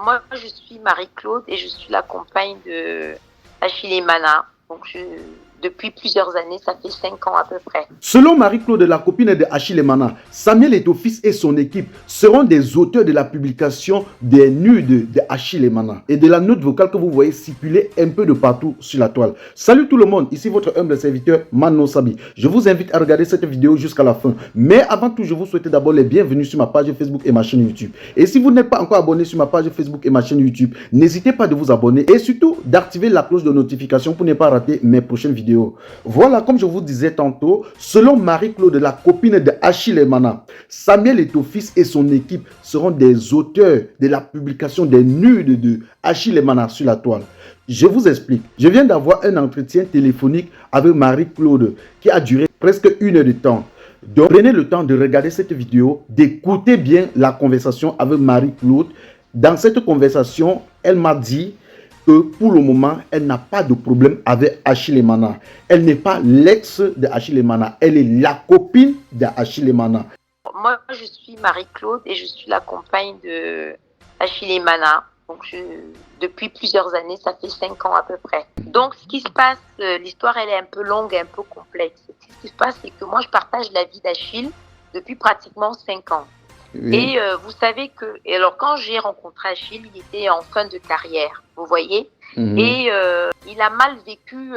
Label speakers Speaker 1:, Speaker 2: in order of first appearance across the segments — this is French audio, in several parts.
Speaker 1: moi, je suis Marie-Claude et je suis la compagne de Achille Mana. Donc, depuis plusieurs années, ça fait 5 ans à peu près.
Speaker 2: Selon Marie-Claude, la copine de Achille Mana, Samuel Eto'o-Fils et son équipe seront des auteurs de la publication des nudes de Achille Mana et de la note vocale que vous voyez circuler un peu de partout sur la toile. Salut tout le monde, ici votre humble serviteur Mano Sabi. Je vous invite à regarder cette vidéo jusqu'à la fin. Mais avant tout, je vous souhaite d'abord les bienvenus sur ma page Facebook et ma chaîne YouTube. Et si vous n'êtes pas encore abonné sur ma page Facebook et ma chaîne YouTube, n'hésitez pas de vous abonner et surtout d'activer la cloche de notification pour ne pas rater mes prochaines vidéos. Voilà, comme je vous disais tantôt, selon Marie-Claude, la copine de Achille Mana, Samuel Eto'o-Fils et son équipe seront des auteurs de la publication des nudes de Achille Mana sur la toile. Je vous explique. Je viens d'avoir un entretien téléphonique avec Marie-Claude qui a duré presque 1 heure de temps. Donc, prenez le temps de regarder cette vidéo, d'écouter bien la conversation avec Marie-Claude. Dans cette conversation, elle m'a dit que pour le moment, elle n'a pas de problème avec Achille Mana. Elle n'est pas l'ex de Achille Mana, elle est la copine de Achille Mana.
Speaker 1: Moi, je suis Marie-Claude et je suis la compagne de Achille Mana. Donc, depuis plusieurs années, ça fait 5 ans à peu près. Donc, ce qui se passe, l'histoire, elle est un peu longue, un peu complexe. Ce qui se passe, c'est que moi, je partage la vie d'Achille depuis pratiquement 5 ans. Oui. Et vous savez que, alors quand j'ai rencontré Achille, il était en fin de carrière, vous voyez. Et il a mal vécu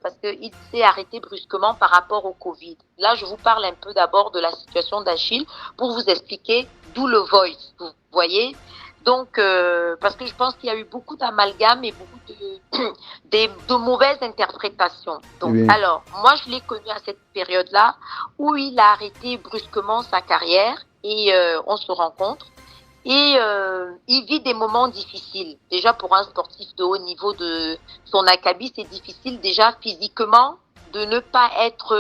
Speaker 1: parce qu'il s'est arrêté brusquement par rapport au Covid. Là, je vous parle un peu d'abord de la situation d'Achille pour vous expliquer d'où le voice, vous voyez. Donc, parce que je pense qu'il y a eu beaucoup d'amalgames et beaucoup de mauvaises interprétations. Donc, oui. Alors, moi, je l'ai connu à cette période-là où il a arrêté brusquement sa carrière et on se rencontre. Et il vit des moments difficiles. Déjà, pour un sportif de haut niveau de son acabit, c'est difficile déjà physiquement de ne pas être,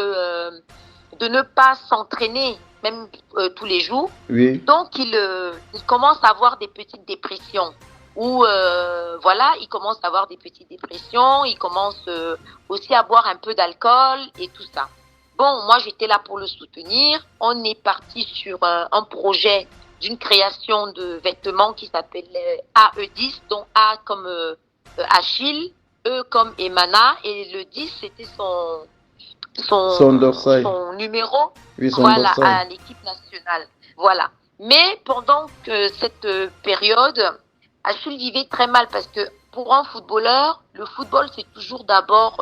Speaker 1: de ne pas s'entraîner même tous les jours. Oui. Donc, il commence à avoir des petites dépressions. Ou voilà, il commence à avoir des petites dépressions. Il commence aussi à boire un peu d'alcool et tout ça. Bon, moi, j'étais là pour le soutenir. On est parti sur un projet d'une création de vêtements qui s'appelle AE10, donc A comme Achille, E comme Emana, et le 10, c'était son numéro, oui, voilà, à l'équipe nationale. Voilà. Mais pendant que cette période, Achille vivait très mal parce que pour un footballeur, le football, c'est toujours d'abord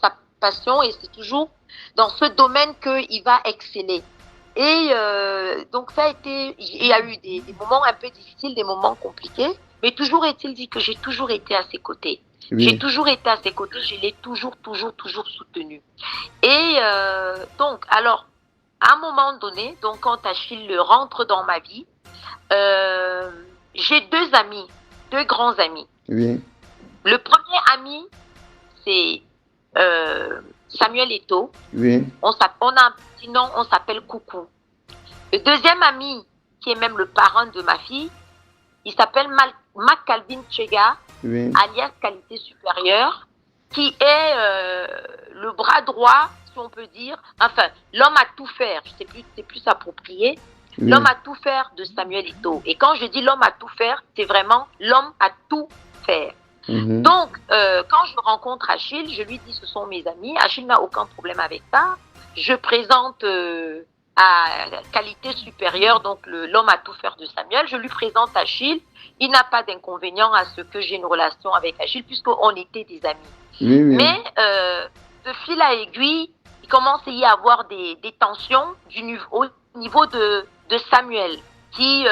Speaker 1: sa passion et c'est toujours dans ce domaine qu'il va exceller. Et donc ça a été, il y a eu des moments un peu difficiles, des moments compliqués, mais toujours est-il dit que j'ai toujours été à ses côtés. Oui. J'ai toujours été à ses côtés, je l'ai toujours soutenu. Et donc, alors, à un moment donné, donc quand Achille rentre dans ma vie, j'ai 2 amis, 2 grands amis. Oui. Le premier ami, c'est Samuel Eto'o. Oui. On a un petit nom, on s'appelle Coucou. Le deuxième ami, qui est même le parrain de ma fille, il s'appelle Mac Calvin Chega, oui. Alias Qualité Supérieure, qui est le bras droit, si on peut dire, enfin, l'homme à tout faire, c'est plus approprié, oui. L'homme à tout faire de Samuel Eto'o. Et quand je dis l'homme à tout faire, c'est vraiment l'homme à tout faire. Donc, quand je rencontre Achille, je lui dis ce sont mes amis. Achille n'a aucun problème avec ça. Je présente à Qualité Supérieure, donc l'homme à tout faire de Samuel. Je lui présente Achille. Il n'a pas d'inconvénient à ce que j'ai une relation avec Achille puisqu'on était des amis. Oui, oui. Mais de fil à aiguille, il commence à y avoir des tensions au niveau de Samuel qui,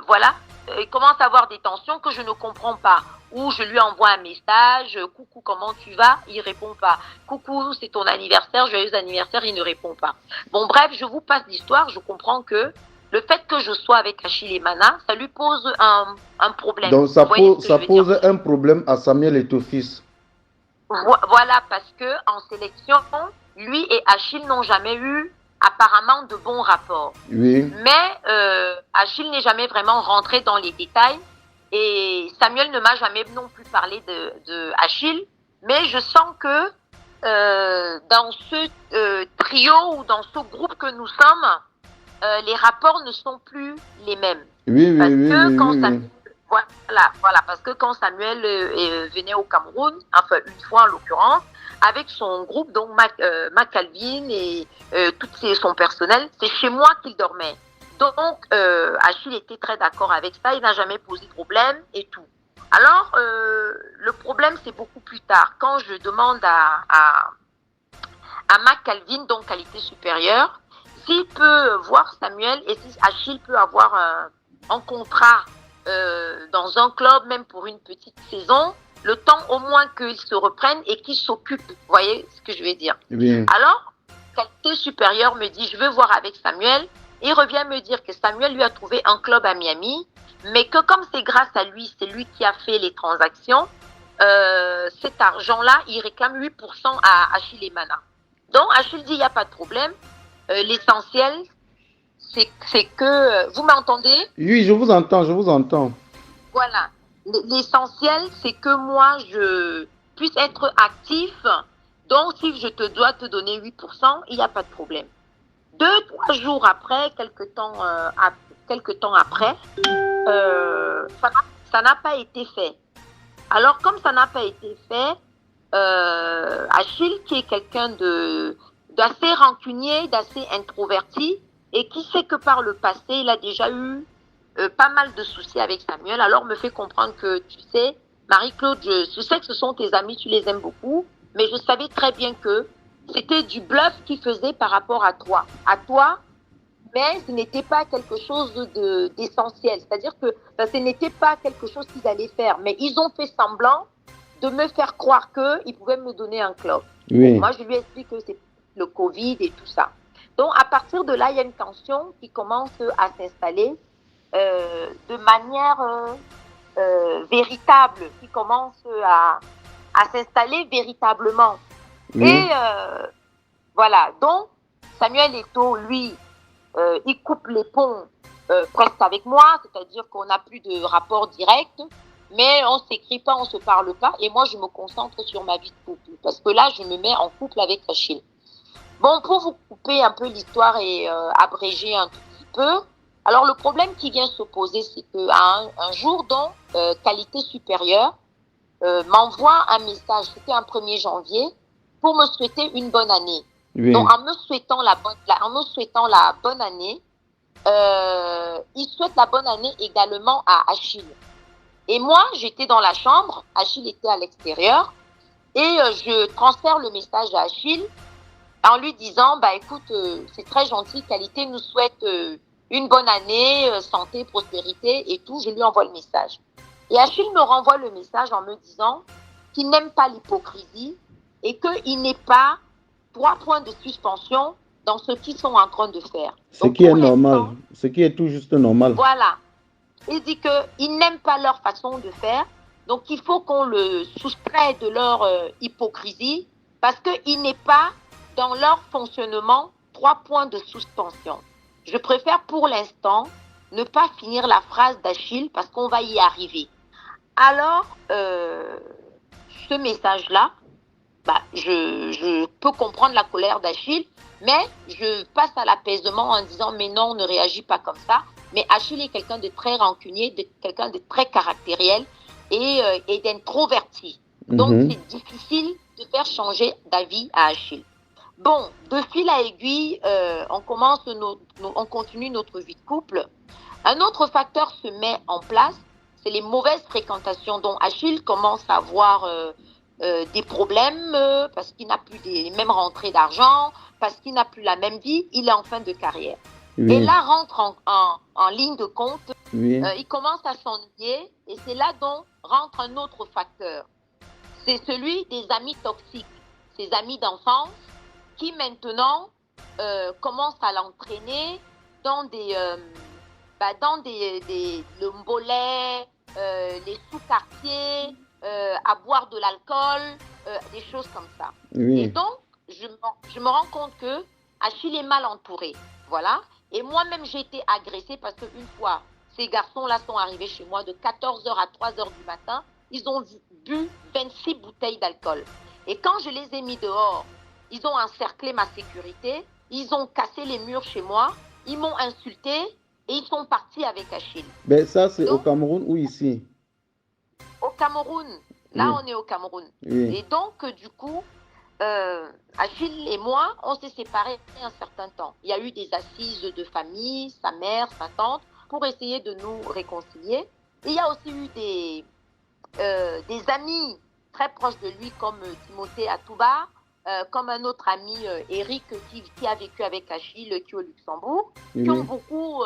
Speaker 1: voilà, il commence à avoir des tensions que je ne comprends pas. Ou je lui envoie un message, coucou, comment tu vas? Il répond pas. Coucou, c'est ton anniversaire, joyeux anniversaire, il ne répond pas. Bon, bref, je vous passe l'histoire, je comprends que le fait que je sois avec Achille Mana, ça lui pose un problème.
Speaker 2: Donc ça pose un problème à Samuel Eto'o-Fils.
Speaker 1: Voilà, parce que en sélection, lui et Achille n'ont jamais eu apparemment de bons rapports. Oui. Mais Achille n'est jamais vraiment rentré dans les détails. Et Samuel ne m'a jamais non plus parlé de Achille, mais je sens que dans ce trio ou dans ce groupe que nous sommes, les rapports ne sont plus les mêmes.
Speaker 2: Oui, oui,
Speaker 1: parce
Speaker 2: oui,
Speaker 1: que
Speaker 2: oui,
Speaker 1: quand
Speaker 2: oui,
Speaker 1: Samuel, Voilà, parce que quand Samuel venait au Cameroun, enfin une fois en l'occurrence, avec son groupe, donc Mac Calvin et son personnel, c'est chez moi qu'il dormait. Donc Achille était très d'accord avec ça, il n'a jamais posé de problème et tout. Alors le problème c'est beaucoup plus tard, quand je demande à Mac Calvin, donc qualité supérieure, s'il peut voir Samuel et si Achille peut avoir un contrat dans un club, même pour une petite saison, le temps au moins qu'ils se reprennent et qu'ils s'occupent. Vous voyez ce que je veux dire?
Speaker 2: Oui.
Speaker 1: Alors, qualité supérieure me dit, je veux voir avec Samuel. Il revient me dire que Samuel lui a trouvé un club à Miami, mais que comme c'est grâce à lui, c'est lui qui a fait les transactions, cet argent-là, il réclame 8% à Achille Emana. Donc, Achille dit, il n'y a pas de problème. L'essentiel, c'est que... Vous m'entendez?
Speaker 2: Oui, je vous entends, je vous entends.
Speaker 1: Voilà. L'essentiel, c'est que moi, je puisse être actif. Donc, si je dois te donner 8%, il n'y a pas de problème. 2-3 jours après, quelques temps après, ça n'a pas été fait. Alors, comme ça n'a pas été fait, Achille, qui est quelqu'un d'assez rancunier, d'assez introverti, et qui sait que par le passé, il a déjà eu pas mal de soucis avec Samuel, alors me fait comprendre que, tu sais, Marie-Claude, je sais que ce sont tes amis, tu les aimes beaucoup, mais je savais très bien que c'était du bluff qu'ils faisaient par rapport à toi. Mais ce n'était pas quelque chose d'essentiel. C'est-à-dire que ce n'était pas quelque chose qu'ils allaient faire. Mais ils ont fait semblant de me faire croire qu'ils pouvaient me donner un club.
Speaker 2: Oui.
Speaker 1: Moi, je lui explique que c'est le Covid et tout ça. Donc, à partir de là, il y a une tension qui commence à s'installer de manière véritable, qui commence à s'installer véritablement.
Speaker 2: Oui.
Speaker 1: Et voilà. Donc, Samuel Eto'o, lui, il coupe les ponts presque avec moi, c'est-à-dire qu'on n'a plus de rapport direct, mais on ne s'écrit pas, on ne se parle pas, et moi je me concentre sur ma vie de couple, parce que là je me mets en couple avec Achille. Bon, pour vous couper un peu l'histoire et abréger un tout petit peu, alors le problème qui vient se poser, c'est qu'un jour, donc, qualité supérieure m'envoie un message, c'était un 1er janvier, pour me souhaiter une bonne année.
Speaker 2: Oui.
Speaker 1: Donc, en me souhaitant la bonne année, il souhaite la bonne année également à Achille. Et moi, j'étais dans la chambre, Achille était à l'extérieur, et je transfère le message à Achille en lui disant, bah écoute, c'est très gentil, Qualité nous souhaite une bonne année, santé, prospérité et tout. Je lui envoie le message. Et Achille me renvoie le message en me disant qu'il n'aime pas l'hypocrisie et qu'il n'est pas 3 points de suspension dans ce qu'ils sont en train de faire.
Speaker 2: Ce qui est normal, ce qui est tout juste normal.
Speaker 1: Voilà. Il dit qu'ils n'aiment pas leur façon de faire, donc il faut qu'on le soustrait de leur hypocrisie parce qu'il n'est pas dans leur fonctionnement 3 points de suspension. Je préfère pour l'instant ne pas finir la phrase d'Achille parce qu'on va y arriver. Alors, ce message-là, bah, je peux comprendre la colère d'Achille, mais je passe à l'apaisement en disant mais non, ne réagis pas comme ça. Mais Achille est quelqu'un de très rancunier, quelqu'un de très caractériel et d'introverti. Donc c'est difficile de faire changer d'avis à Achille. Bon, de fil à aiguille, on continue notre vie de couple. Un autre facteur se met en place, c'est les mauvaises fréquentations dont Achille commence à avoir des problèmes parce qu'il n'a plus les mêmes rentrées d'argent, parce qu'il n'a plus la même vie, il est en fin de carrière. Oui. Et là rentre en ligne de compte, oui. Il commence à s'ennuyer et c'est là dont rentre un autre facteur. C'est celui des amis toxiques, ses amis d'enfance qui maintenant commencent à l'entraîner dans le Mbolais, les sous-quartiers, à boire de l'alcool, des choses comme ça. Oui. Et donc, je me rends compte que Achille est mal entouré. Voilà. Et moi-même, j'ai été agressée parce qu'une fois, ces garçons-là sont arrivés chez moi de 14h à 3h du matin. Ils ont bu 26 bouteilles d'alcool. Et quand je les ai mis dehors, ils ont encerclé ma sécurité. Ils ont cassé les murs chez moi. Ils m'ont insulté. et ils sont partis avec Achille.
Speaker 2: Ben ça, c'est au
Speaker 1: Donc,
Speaker 2: Cameroun ou ici?
Speaker 1: au Cameroun, là,
Speaker 2: Oui.
Speaker 1: on est au Cameroun.
Speaker 2: Oui.
Speaker 1: Et donc, du coup, Achille et moi, on s'est séparés un certain temps. Il y a eu des assises de famille, sa mère, sa tante, pour essayer de nous réconcilier. Et il y a aussi eu des amis très proches de lui, comme Timothée Atouba, comme un autre ami, Eric, qui a vécu avec Achille, qui est au Luxembourg,
Speaker 2: Oui.
Speaker 1: qui ont beaucoup,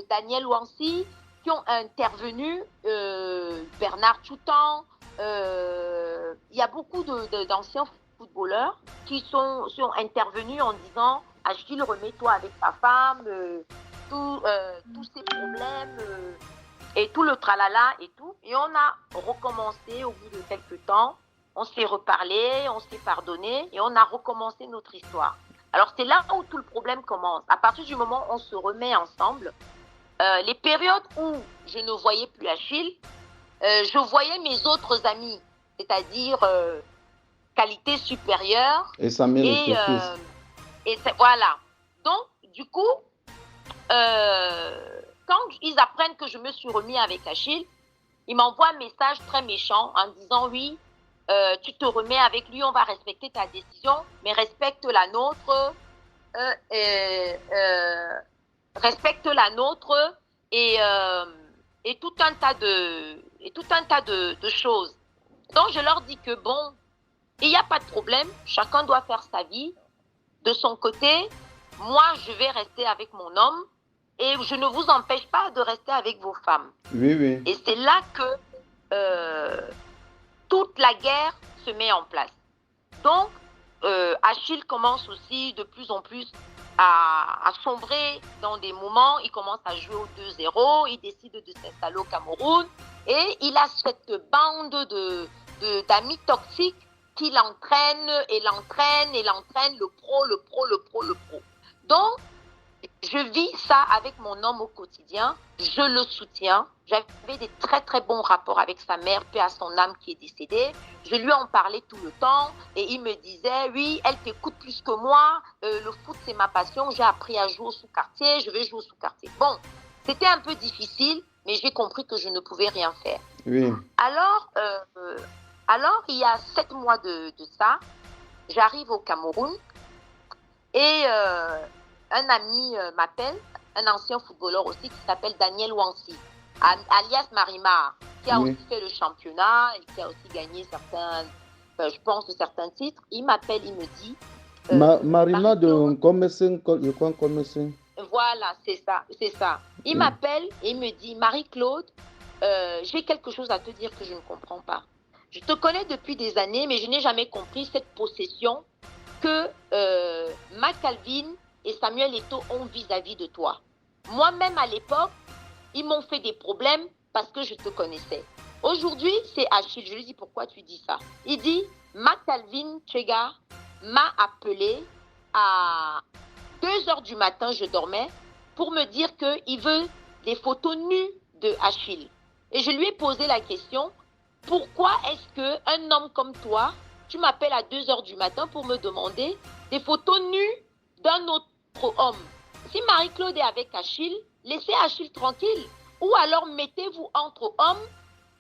Speaker 1: Daniel Wansi, qui ont intervenu, Bernard Choutan. Il y a beaucoup d'anciens footballeurs qui sont intervenus en disant Achille, remets-toi avec ta femme, tous ces problèmes. Et tout le tralala et tout. Et on a recommencé au bout de quelques temps. On s'est reparlé, on s'est pardonné et on a recommencé notre histoire. Alors c'est là où tout le problème commence. À partir du moment où on se remet ensemble, les périodes où je ne voyais plus Achille, je voyais mes autres amis, c'est-à-dire qualité supérieure.
Speaker 2: Et Samuel
Speaker 1: et,
Speaker 2: est ton fils.
Speaker 1: Voilà. Donc, du coup, quand ils apprennent que je me suis remis avec Achille, ils m'envoient un message très méchant en disant oui, tu te remets avec lui, on va respecter ta décision, mais respecte la nôtre, respecte la nôtre et tout un tas de choses. Donc je leur dis que bon, il n'y a pas de problème, chacun doit faire sa vie de son côté. Moi, je vais rester avec mon homme et je ne vous empêche pas de rester avec vos femmes.
Speaker 2: Oui, oui.
Speaker 1: Et c'est là que toute la guerre se met en place. Donc, Achille commence aussi de plus en plus à sombrer dans des moments. Il commence à jouer au 2-0. Il décide de s'installer au Cameroun. Et il a cette bande d'amis toxiques qui l'entraînent et l'entraînent et l'entraînent, le pro. Donc, je vis ça avec mon homme au quotidien, je le soutiens. J'avais des très très bons rapports avec sa mère, paix à son âme qui est décédée. Je lui en parlais tout le temps et il me disait oui, elle t'écoute plus que moi, le foot c'est ma passion, j'ai appris à jouer au sous-quartier, je vais jouer au sous-quartier. Bon, c'était un peu difficile, mais j'ai compris que je ne pouvais rien faire.
Speaker 2: Oui.
Speaker 1: Alors, il y a 7 mois de ça, j'arrive au Cameroun et un ami m'appelle, un ancien footballeur aussi qui s'appelle Daniel Wansi, alias Marima, qui a
Speaker 2: Oui.
Speaker 1: aussi fait le championnat et qui a aussi gagné certains titres. Il m'appelle, il me dit...
Speaker 2: Marima de Comessing, je crois Comessing.
Speaker 1: Voilà, c'est ça. Il m'appelle et il me dit, Marie-Claude, j'ai quelque chose à te dire que je ne comprends pas. Je te connais depuis des années, mais je n'ai jamais compris cette possession que Matt Calvin et Samuel Eto'o ont vis-à-vis de toi. Moi-même, à l'époque, ils m'ont fait des problèmes parce que je te connaissais. Aujourd'hui, c'est Achille. Je lui dis, pourquoi tu dis ça? Il dit, Matt Calvin Chega m'a appelé à 2h du matin, je dormais, pour me dire qu'il veut des photos nues de Achille. Et je lui ai posé la question, pourquoi est-ce qu'un homme comme toi, tu m'appelles à 2h du matin pour me demander des photos nues d'un autre homme? Si Marie-Claude est avec Achille, laissez Achille tranquille. Ou alors mettez-vous entre hommes,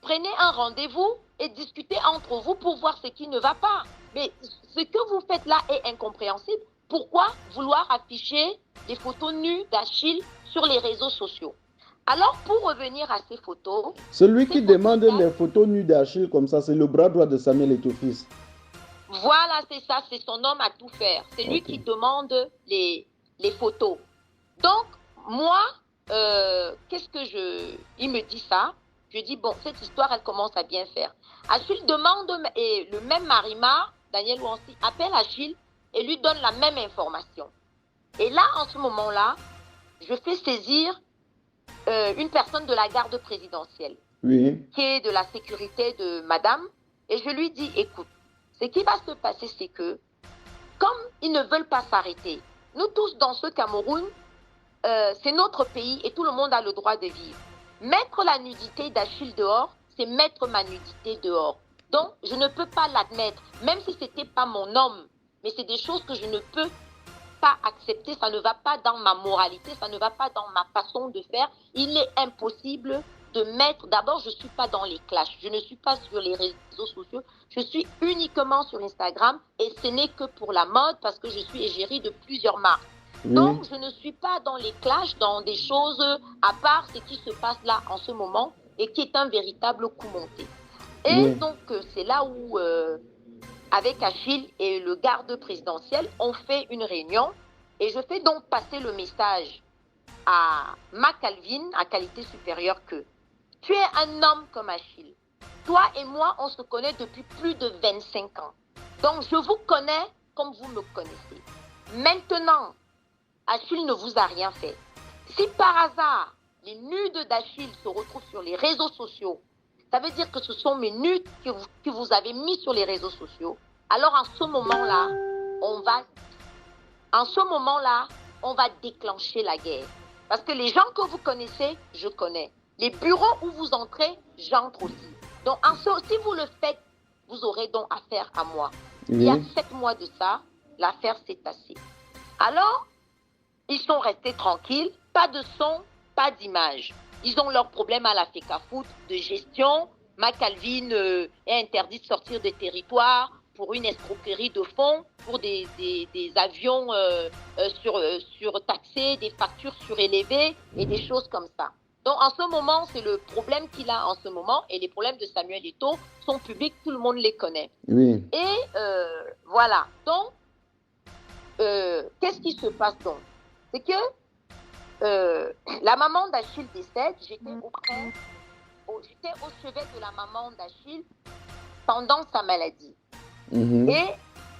Speaker 1: prenez un rendez-vous et discutez entre vous pour voir ce qui ne va pas. Mais ce que vous faites là est incompréhensible. Pourquoi vouloir afficher des photos nues d'Achille sur les réseaux sociaux? Alors, pour revenir à ces photos...
Speaker 2: Celui qui demande les photos nues d'Achille comme ça, c'est le bras droit de Samuel Eto'o fils.
Speaker 1: Voilà, c'est ça, c'est son homme à tout faire. C'est lui qui demande les photos. Donc, moi, il me dit ça. Je dis, bon, cette histoire, elle commence à bien faire. Achille demande, et le même Marima, Daniel Wansi, appelle Achille et lui donne la même information. Et là, en ce moment-là, je fais saisir une personne de la garde présidentielle, qui est de la sécurité de madame, et je lui dis, écoute, ce qui va se passer, c'est que, comme ils ne veulent pas s'arrêter, nous tous dans ce Cameroun, c'est notre pays et tout le monde a le droit de vivre. Mettre la nudité d'Achille dehors, c'est mettre ma nudité dehors. Donc, je ne peux pas l'admettre, même si ce n'était pas mon homme. Mais c'est des choses que je ne peux pas accepter, ça ne va pas dans ma moralité, ça ne va pas dans ma façon de faire. Il est impossible de mettre, d'abord, je ne suis pas dans les clashs, je ne suis pas sur les réseaux sociaux, je suis uniquement sur Instagram et ce n'est que pour la mode parce que je suis égérie de plusieurs marques. Donc, je ne suis pas dans les clashs, dans des choses à part ce qui se passe là en ce moment et qui est un véritable coup monté. Et donc, c'est là où, avec Achille et le garde présidentiel, on fait une réunion et je fais donc passer le message à ma Calvin, à qualité supérieure, que tu es un homme comme Achille. Toi et moi, on se connaît depuis plus de 25 ans. Donc, je vous connais comme vous me connaissez. Maintenant, Achille ne vous a rien fait. Si par hasard, les nudes d'Achille se retrouvent sur les réseaux sociaux, ça veut dire que ce sont mes nudes que vous avez mis sur les réseaux sociaux. Alors, en ce moment-là, on va déclencher la guerre. Parce que les gens que vous connaissez, je connais. Les bureaux où vous entrez, j'entre aussi. Donc, si vous le faites, vous aurez donc affaire à moi. Il y a 7 mois de ça, l'affaire s'est tassée. Alors, ils sont restés tranquilles, pas de son, pas d'image. Ils ont leurs problèmes à la FECAFOOT de gestion. Ma Calvin est interdite de sortir des territoires pour une escroquerie de fonds, pour des avions surtaxés, des factures surélevées et des choses comme ça. Donc, en ce moment, c'est le problème qu'il a en ce moment. Et les problèmes de Samuel Eto'o sont publics, tout le monde les connaît. Et voilà. Donc, qu'est-ce qui se passe donc? C'est que la maman d'Achille décède, j'étais au chevet de la maman d'Achille pendant sa maladie. Et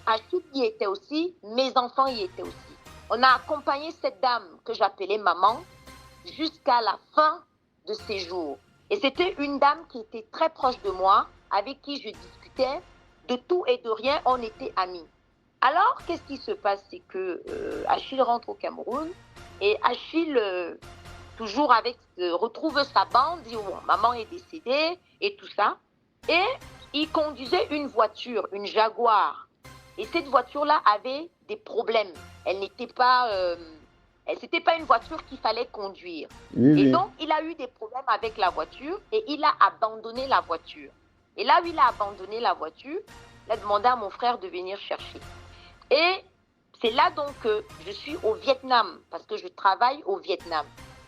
Speaker 1: Achille y était aussi, mes enfants y étaient aussi. On a accompagné cette dame que j'appelais maman jusqu'à la fin de ses jours. Et c'était une dame qui était très proche de moi, avec qui je discutais de tout et de rien, on était amis. Alors, qu'est-ce qui se passe? C'est que Achille rentre au Cameroun et Achille, toujours retrouve sa bande, dit oh, maman est décédée et tout ça. Et il conduisait une voiture, une Jaguar. Et cette voiture-là avait des problèmes. C'était pas une voiture qu'il fallait conduire. Et donc, il a eu des problèmes avec la voiture et il a abandonné la voiture. Et là où il a abandonné la voiture, il a demandé à mon frère de venir chercher. Et c'est là donc que je suis au Vietnam, parce que je travaille au Vietnam.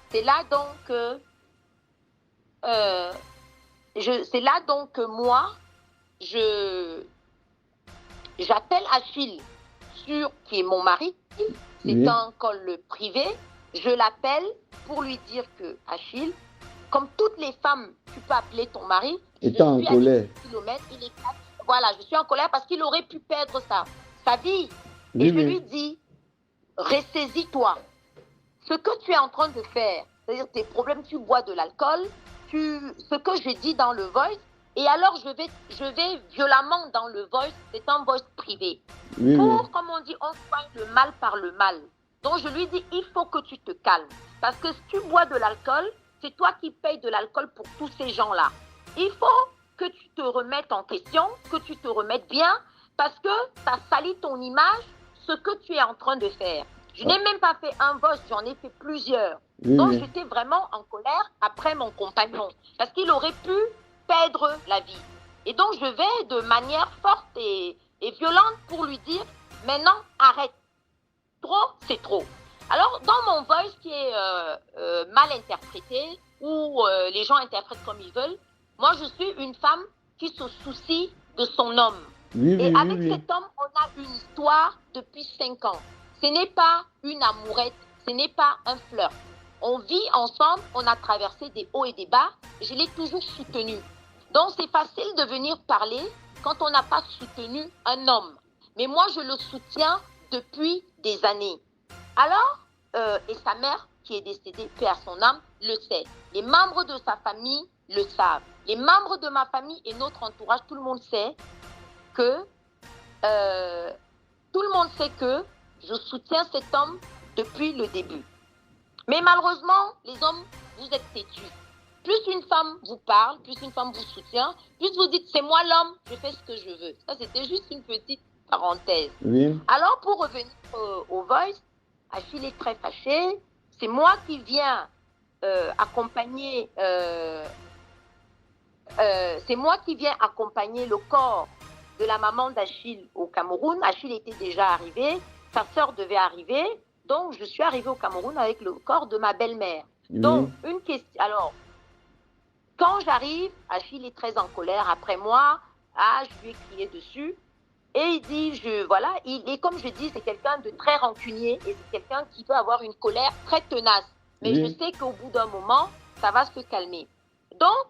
Speaker 1: C'est là donc que moi, j'appelle Achille, qui est mon mari, c'est un call privé. Je l'appelle pour lui dire que Achille, comme toutes les femmes, tu peux appeler ton mari.
Speaker 2: Étant en colère.
Speaker 1: Voilà, je suis en colère parce qu'il aurait pu perdre sa vie. Et je lui dis, ressaisis-toi. Ce que tu es en train de faire, c'est-à-dire tes problèmes, tu bois de l'alcool, ce que je dis dans le voice, et alors je vais violemment dans le voice, c'est un voice privé. Comme on dit, on soigne le mal par le mal. Donc je lui dis, il faut que tu te calmes. Parce que si tu bois de l'alcool, c'est toi qui payes de l'alcool pour tous ces gens-là. Il faut que tu te remettes en question, que tu te remettes bien, parce que ça salit ton image, ce que tu es en train de faire. Je n'ai même pas fait un voice, j'en ai fait plusieurs. Donc j'étais vraiment en colère après mon compagnon, parce qu'il aurait pu perdre la vie. Et donc je vais de manière forte et violente pour lui dire, maintenant arrête. Trop, c'est trop. Alors dans mon voice qui est mal interprété, où les gens interprètent comme ils veulent, moi je suis une femme qui se soucie de son homme. Et avec cet homme, on a une histoire depuis 5 ans. Ce n'est pas une amourette, ce n'est pas un flirt. On vit ensemble, on a traversé des hauts et des bas, et je l'ai toujours soutenu. Donc c'est facile de venir parler quand on n'a pas soutenu un homme. Mais moi, je le soutiens depuis des années. Alors, et sa mère, qui est décédée, paix à son âme, le sait. Les membres de sa famille le savent. Les membres de ma famille et notre entourage, tout le monde sait que je soutiens cet homme depuis le début. Mais malheureusement, les hommes, vous êtes têtus. Plus une femme vous parle, plus une femme vous soutient, plus vous dites c'est moi l'homme, je fais ce que je veux. Ça, c'était juste une petite parenthèse. Alors, pour revenir au voice, Achille est très fâché. C'est moi qui viens accompagner. C'est moi qui viens accompagner le corps de la maman d'Achille au Cameroun. Achille était déjà arrivé. Sa sœur devait arriver. Donc, je suis arrivée au Cameroun avec le corps de ma belle-mère.
Speaker 2: Oui.
Speaker 1: Donc, une question. Alors, quand j'arrive, Achille est très en colère après moi. Ah, je lui ai crié dessus. Et il dit, voilà, et comme je dis, c'est quelqu'un de très rancunier et c'est quelqu'un qui peut avoir une colère très tenace. Mais
Speaker 2: Oui.
Speaker 1: je sais qu'au bout d'un moment, ça va se calmer. Donc,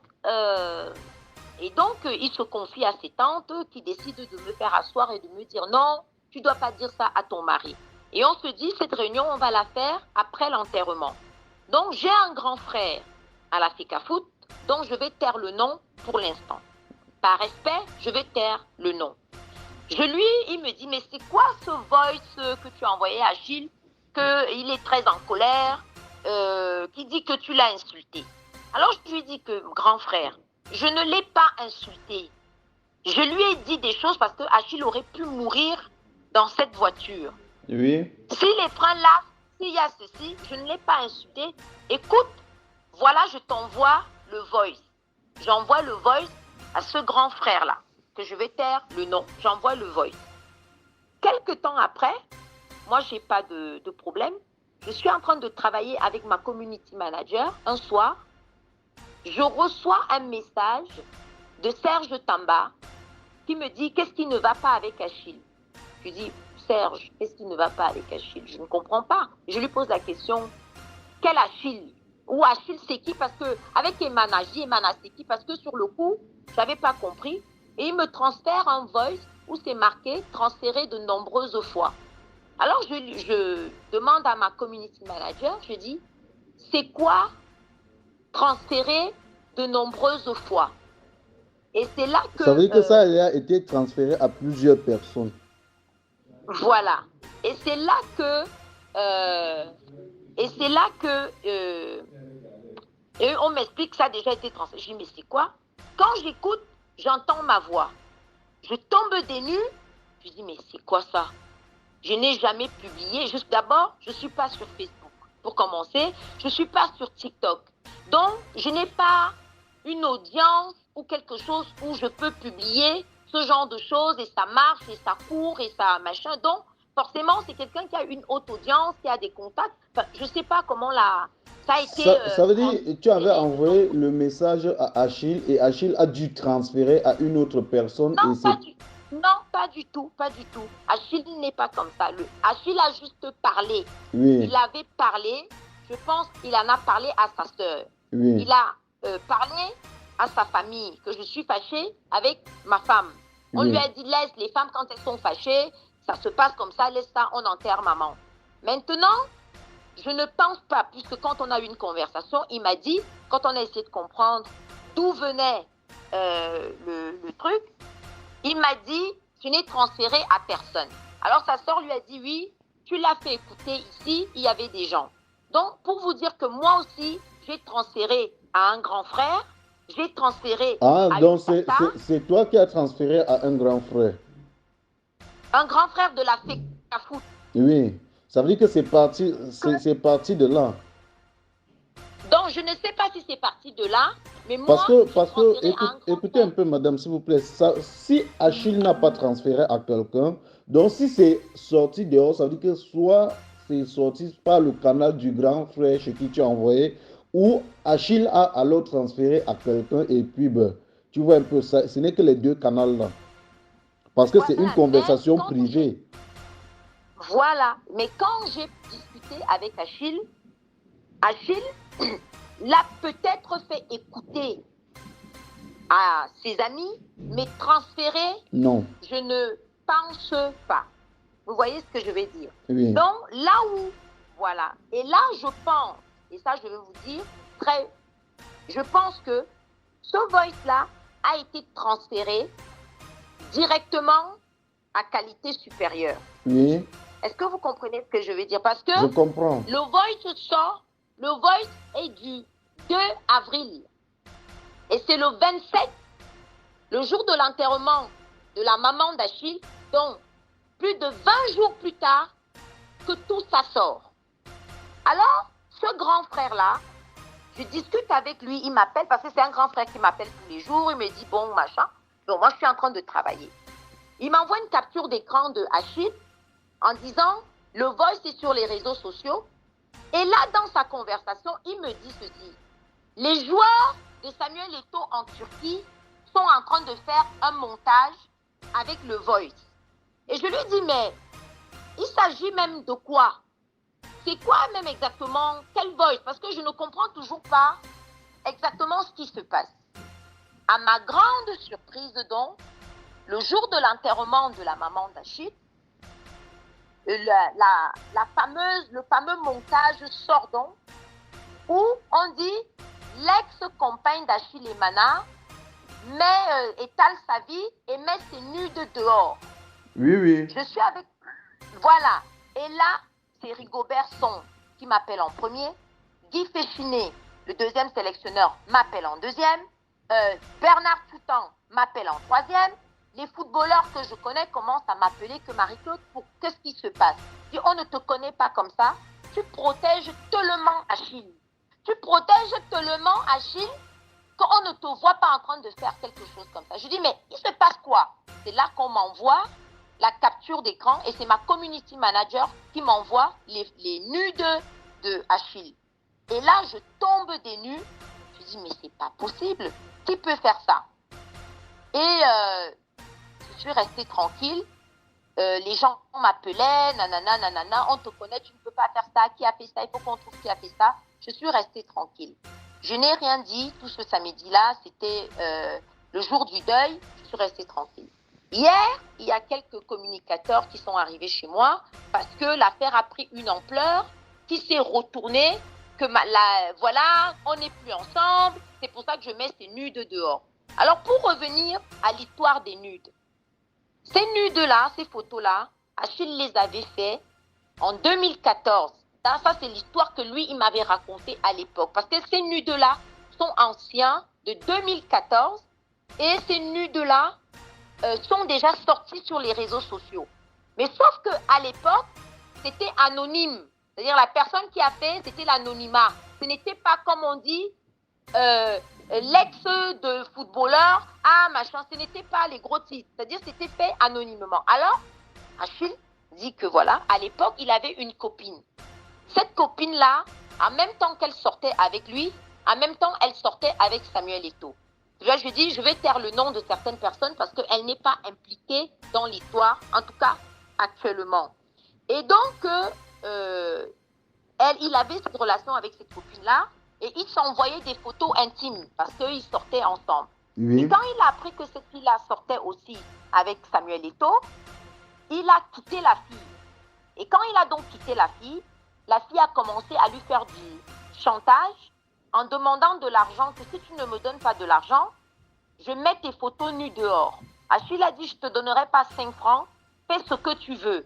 Speaker 1: il se confie à ses tantes qui décident de me faire asseoir et de me dire non, tu ne dois pas dire ça à ton mari. Et on se dit, cette réunion, on va la faire après l'enterrement. Donc, j'ai un grand frère à la FECAFOOT, dont je vais taire le nom pour l'instant. Par respect, je vais taire le nom. Il me dit, mais c'est quoi ce voice que tu as envoyé à Achille, qu'il est très en colère, qui dit que tu l'as insulté. Alors je lui dis que, grand frère, je ne l'ai pas insulté. Je lui ai dit des choses parce que Achille aurait pu mourir dans cette voiture.
Speaker 2: Oui.
Speaker 1: Si les freins là, s'il y a ceci, je ne l'ai pas insulté. Écoute, voilà, je t'envoie le voice. J'envoie le voice à ce grand frère-là, que je vais taire le nom. J'envoie le voice. Quelque temps après, moi, je n'ai pas de problème. Je suis en train de travailler avec ma community manager. Un soir, je reçois un message de Serge Tamba qui me dit « Qu'est-ce qui ne va pas avec Achille ?» Je lui dis « Serge, qu'est-ce qui ne va pas avec Achille ?» Je ne comprends pas. Je lui pose la question « Quel Achille ?» Ou Achille c'est qui? Parce que avec Emana, je dis Emana c'est qui? Parce que sur le coup, je n'avais pas compris. Et il me transfère un voice où c'est marqué « Transféré de nombreuses fois ». Alors je demande à ma community manager, je dis « C'est quoi transféré de nombreuses fois ?» Et c'est là que...
Speaker 2: Ça veut dire que ça a été transféré à plusieurs personnes.
Speaker 1: Voilà. Et c'est là que... et on m'explique que ça a déjà été transféré. Je dis, mais c'est quoi? Quand j'écoute, j'entends ma voix. Je tombe des nues. Je dis, mais c'est quoi ça? Je n'ai jamais publié. Juste d'abord, je ne suis pas sur Facebook. Pour commencer, je ne suis pas sur TikTok. Donc, je n'ai pas une audience ou quelque chose où je peux publier ce genre de choses et ça marche et ça court et ça machin. Donc, forcément, c'est quelqu'un qui a une haute audience, qui a des contacts. Enfin, je ne sais pas comment ça a été...
Speaker 2: Ça veut dire que tu avais envoyé le message à Achille et Achille a dû transférer à une autre personne.
Speaker 1: Non, pas du tout, pas du tout. Achille n'est pas comme ça. Achille a juste parlé.
Speaker 2: Oui.
Speaker 1: Il avait parlé, je pense qu'il en a parlé à sa sœur.
Speaker 2: Oui.
Speaker 1: Il a parlé à sa famille que je suis fâchée avec ma femme. On lui a dit, laisse les femmes quand elles sont fâchées, ça se passe comme ça, laisse ça, on enterre maman. Maintenant, je ne pense pas, puisque quand on a eu une conversation, il m'a dit, quand on a essayé de comprendre d'où venait le truc, il m'a dit, tu n'es transféré à personne. Alors sa sœur lui a dit, oui, tu l'as fait écouter ici, il y avait des gens. Donc, pour vous dire que moi aussi, j'ai transféré à un grand frère, j'ai transféré à
Speaker 2: donc
Speaker 1: une
Speaker 2: c'est toi qui as transféré à un grand frère.
Speaker 1: Un grand frère de la FECAFOOT.
Speaker 2: Oui, ça veut dire que c'est parti de là.
Speaker 1: Donc, je ne sais pas si c'est parti de là, mais moi...
Speaker 2: Parce que écoutez un peu, madame, s'il vous plaît. Si Achille n'a pas transféré à quelqu'un, donc si c'est sorti dehors, ça veut dire que soit c'est sorti par le canal du grand frère chez qui tu as envoyé, ou Achille a alors transféré à quelqu'un et puis, tu vois un peu ça, ce n'est que les deux canaux là. Parce que c'est une conversation privée.
Speaker 1: Voilà, mais quand j'ai discuté avec Achille l'a peut-être fait écouter à ses amis, mais transférer,
Speaker 2: non.
Speaker 1: Je ne pense pas. Vous voyez ce que je vais dire?
Speaker 2: Oui.
Speaker 1: Donc, là où, voilà, et là, je pense, et ça, je vais vous dire, je pense que ce voice-là a été transféré directement à qualité supérieure.
Speaker 2: Oui.
Speaker 1: Est-ce que vous comprenez ce que je veux dire? Parce que
Speaker 2: je comprends.
Speaker 1: Le voice est du 2 avril. Et c'est le 27, le jour de l'enterrement de la maman d'Achille, donc plus de 20 jours plus tard, que tout ça sort. Alors, ce grand frère-là, je discute avec lui, il m'appelle parce que c'est un grand frère qui m'appelle tous les jours, il me dit bon, machin. Donc moi, je suis en train de travailler. Il m'envoie une capture d'écran de Achille en disant le voice est sur les réseaux sociaux. Et là, dans sa conversation, il me dit ceci. Les joueurs de Samuel Eto'o en Turquie sont en train de faire un montage avec le voice. Et je lui dis, mais il s'agit même de quoi? C'est quoi même exactement? Quel voice? Parce que je ne comprends toujours pas exactement ce qui se passe. À ma grande surprise donc, le jour de l'enterrement de la maman d'Achille, le fameux montage sort donc, où on dit l'ex-compagne d'Achille Emana étale sa vie et met ses nudes dehors.
Speaker 2: Oui, oui.
Speaker 1: Je suis avec... Voilà. Et là, c'est Rigobert Song qui m'appelle en premier. Guy Féchiné, le deuxième sélectionneur, m'appelle en deuxième. Bernard Toutan m'appelle en troisième. Les footballeurs que je connais commencent à m'appeler que Marie-Claude, pour qu'est-ce qui se passe? Si on ne te connaît pas comme ça, tu protèges tellement Achille. Tu protèges tellement Achille qu'on ne te voit pas en train de faire quelque chose comme ça. Je dis, mais il se passe quoi? C'est là qu'on m'envoie la capture d'écran et c'est ma community manager qui m'envoie les nudes de Achille. Et là, je tombe des nues. Je dis, mais c'est pas possible. Qui peut faire ça? Et je suis restée tranquille. Les gens m'appelaient, nanana, nanana, on te connaît, tu ne peux pas faire ça. Qui a fait ça? Il faut qu'on trouve qui a fait ça. Je suis restée tranquille. Je n'ai rien dit tout ce samedi-là. C'était le jour du deuil. Je suis restée tranquille. Hier, il y a quelques communicateurs qui sont arrivés chez moi parce que l'affaire a pris une ampleur qui s'est retournée, que voilà, on n'est plus ensemble, c'est pour ça que je mets ces nudes dehors. Alors, pour revenir à l'histoire des nudes, ces nudes-là, ces photos-là, Achille les avait fait en 2014. Ça, c'est l'histoire que lui, il m'avait racontée à l'époque. Parce que ces nudes-là sont anciens de 2014 et ces nudes-là sont déjà sortis sur les réseaux sociaux. Mais sauf qu'à l'époque, c'était anonyme. C'est-à-dire la personne qui a fait, c'était l'anonymat. Ce n'était pas, comme on dit, l'ex de footballeur, machin. Ce n'était pas les gros titres. C'est-à-dire c'était fait anonymement. Alors, Achille dit que voilà, à l'époque, il avait une copine. Cette copine-là, en même temps qu'elle sortait avec lui, en même temps, elle sortait avec Samuel Eto'o. Là, je dis, je vais taire le nom de certaines personnes parce qu'elle n'est pas impliquée dans l'histoire, en tout cas actuellement. Et donc, il avait cette relation avec cette copine-là et il s'envoyait des photos intimes parce qu'ils sortaient ensemble. Oui. Et quand il a appris que cette fille-là sortait aussi avec Samuel Eto'o, il a quitté la fille. Et quand il a donc quitté la fille a commencé à lui faire du chantage en demandant de l'argent, que si tu ne me donnes pas de l'argent, je mets tes photos nues dehors. Achille a dit, je ne te donnerai pas 5 francs, fais ce que tu veux.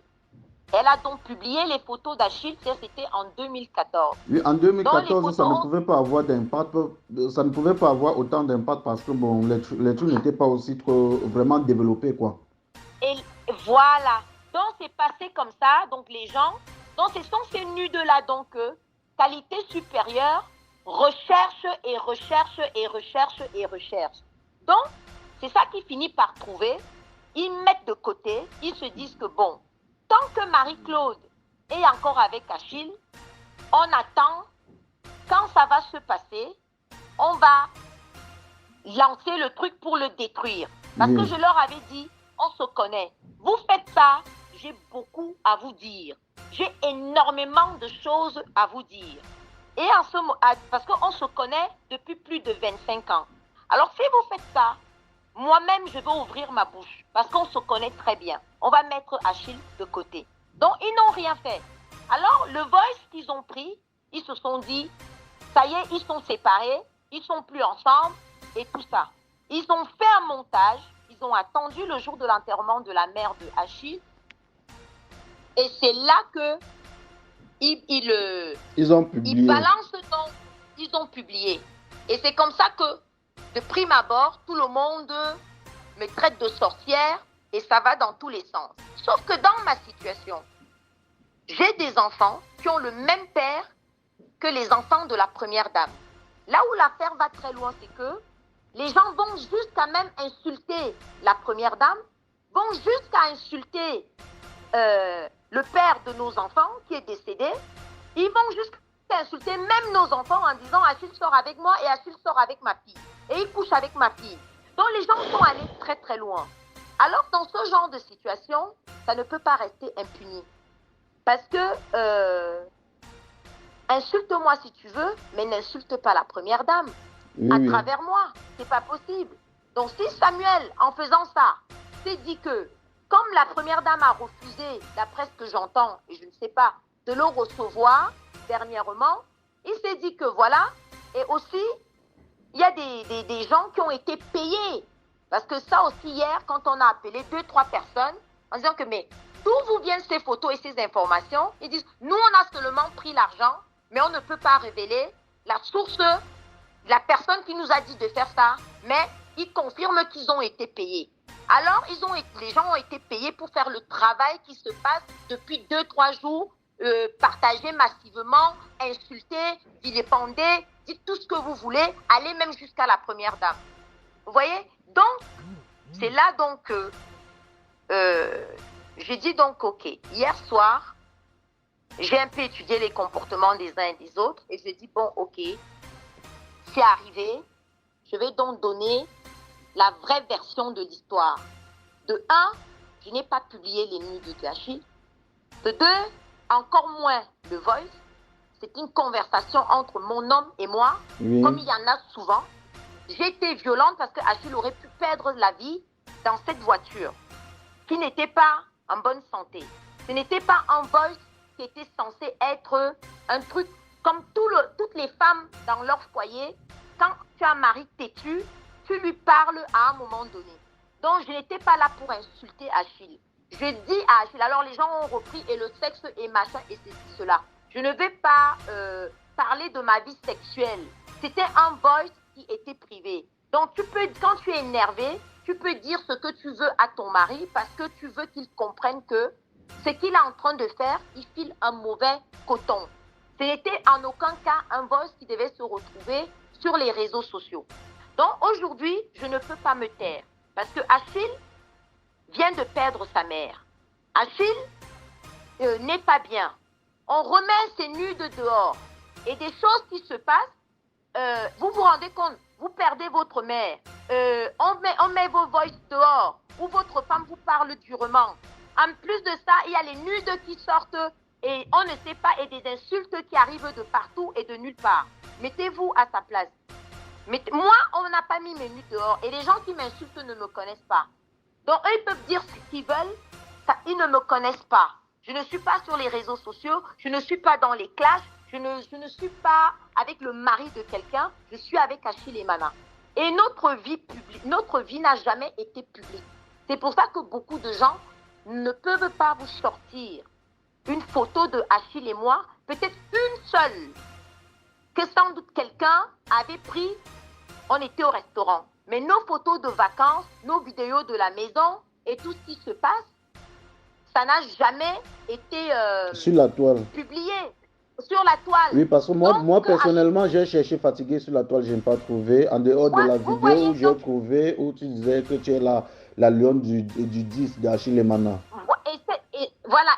Speaker 1: Elle a donc publié les photos d'Achille, c'était en 2014.
Speaker 2: Oui, en 2014, photos, ça ne pouvait pas avoir d'impact, ça ne pouvait pas avoir autant d'impact parce que bon, les trucs n'étaient pas aussi trop vraiment développés, quoi.
Speaker 1: Et voilà, donc c'est passé comme ça, donc les gens, donc ce sont ces nudes-là, donc qualité supérieure, recherche et recherche et recherche et recherche. Donc, c'est ça qui finit par trouver. Ils mettent de côté, ils se disent que bon, tant que Marie-Claude est encore avec Achille, on attend, quand ça va se passer, on va lancer le truc pour le détruire. Parce que je leur avais dit, on se connaît. Vous faites ça, j'ai beaucoup à vous dire. J'ai énormément de choses à vous dire. Et parce qu'on se connaît depuis plus de 25 ans. Alors, si vous faites ça, moi-même, je vais ouvrir ma bouche parce qu'on se connaît très bien. On va mettre Achille de côté. Donc, ils n'ont rien fait. Alors, le voice qu'ils ont pris, ils se sont dit, ça y est, ils sont séparés, ils sont plus ensemble et tout ça. Ils ont fait un montage, ils ont attendu le jour de l'enterrement de la mère de Achille et c'est là que ils ont publié. Ils balancent donc, ils ont publié. Et c'est comme ça que, de prime abord, tout le monde me traite de sorcière et ça va dans tous les sens. Sauf que dans ma situation, j'ai des enfants qui ont le même père que les enfants de la première dame. Là où l'affaire va très loin, c'est que les gens vont jusqu'à même insulter la première dame, vont jusqu'à insulter le père de nos enfants qui est décédé. Ils vont jusqu'à insulter même nos enfants en disant Achille sort avec moi et Achille sort avec ma fille. Et il couche avec ma fille. Donc les gens sont allés très très loin. Alors dans ce genre de situation, ça ne peut pas rester impuni. Parce que insulte-moi si tu veux, mais n'insulte pas la première dame à travers moi. C'est pas possible. Donc si Samuel, en faisant ça, s'est dit que, comme la première dame a refusé, d'après ce que j'entends, et je ne sais pas, de le recevoir dernièrement, il s'est dit que voilà, et aussi, il y a des gens qui ont été payés. Parce que ça aussi, hier, quand on a appelé 2-3 personnes, en disant que, mais d'où vous viennent ces photos et ces informations? Ils disent, nous, on a seulement pris l'argent, mais on ne peut pas révéler la source de la personne qui nous a dit de faire ça, mais ils confirment qu'ils ont été payés. Alors, les gens ont été payés pour faire le travail qui se passe depuis 2-3 jours, partager massivement, insulter, vilipender, dites tout ce que vous voulez, allez même jusqu'à la première dame. Vous voyez? Donc, c'est là donc que j'ai dit donc, ok, hier soir, j'ai un peu étudié les comportements des uns et des autres et j'ai dit, bon, ok, c'est arrivé, je vais donc donner la vraie version de l'histoire. De 1, je n'ai pas publié les nuits de Achille. De 2, encore moins le voice. C'est une conversation entre mon homme et moi, comme il y en a souvent. J'ai été violente parce que Achille aurait pu perdre la vie dans cette voiture qui n'était pas en bonne santé. Ce n'était pas un voice qui était censé être un truc comme toutes les femmes dans leur foyer. Quand tu as un mari têtu, tu lui parles à un moment donné. Donc, je n'étais pas là pour insulter Achille. Je dis à Achille, alors les gens ont repris et le sexe et machin et ceci, cela. Je ne vais pas parler de ma vie sexuelle. C'était un voice qui était privé. Donc, quand tu es énervé, tu peux dire ce que tu veux à ton mari parce que tu veux qu'il comprenne que ce qu'il est en train de faire, il file un mauvais coton. Ce n'était en aucun cas un voice qui devait se retrouver sur les réseaux sociaux. Donc aujourd'hui, je ne peux pas me taire parce que Achille vient de perdre sa mère. Achille n'est pas bien. On remet ses nus de dehors et des choses qui se passent, vous vous rendez compte, vous perdez votre mère, on met vos voices dehors ou votre femme vous parle durement. En plus de ça, il y a les nudes qui sortent et on ne sait pas et des insultes qui arrivent de partout et de nulle part. Mettez-vous à sa place. Mais moi, on n'a pas mis mes nudes dehors et les gens qui m'insultent ne me connaissent pas. Donc, eux, ils peuvent dire ce qu'ils veulent, ça, ils ne me connaissent pas. Je ne suis pas sur les réseaux sociaux, je ne suis pas dans les clashs, je ne suis pas avec le mari de quelqu'un, je suis avec Achille et Mana. Et notre vie n'a jamais été publique. C'est pour ça que beaucoup de gens ne peuvent pas vous sortir une photo de Achille et moi, peut-être une seule, que sans doute quelqu'un avait pris, on était au restaurant. Mais nos photos de vacances, nos vidéos de la maison et tout ce qui se passe, ça n'a jamais été
Speaker 2: sur la toile.
Speaker 1: Publié sur la toile.
Speaker 2: Oui, parce que moi personnellement, j'ai cherché fatigué sur la toile, je n'ai pas trouvé. En dehors de la vidéo où j'ai trouvé, où tu disais que tu es la lionne du 10 d'Achille et Mana.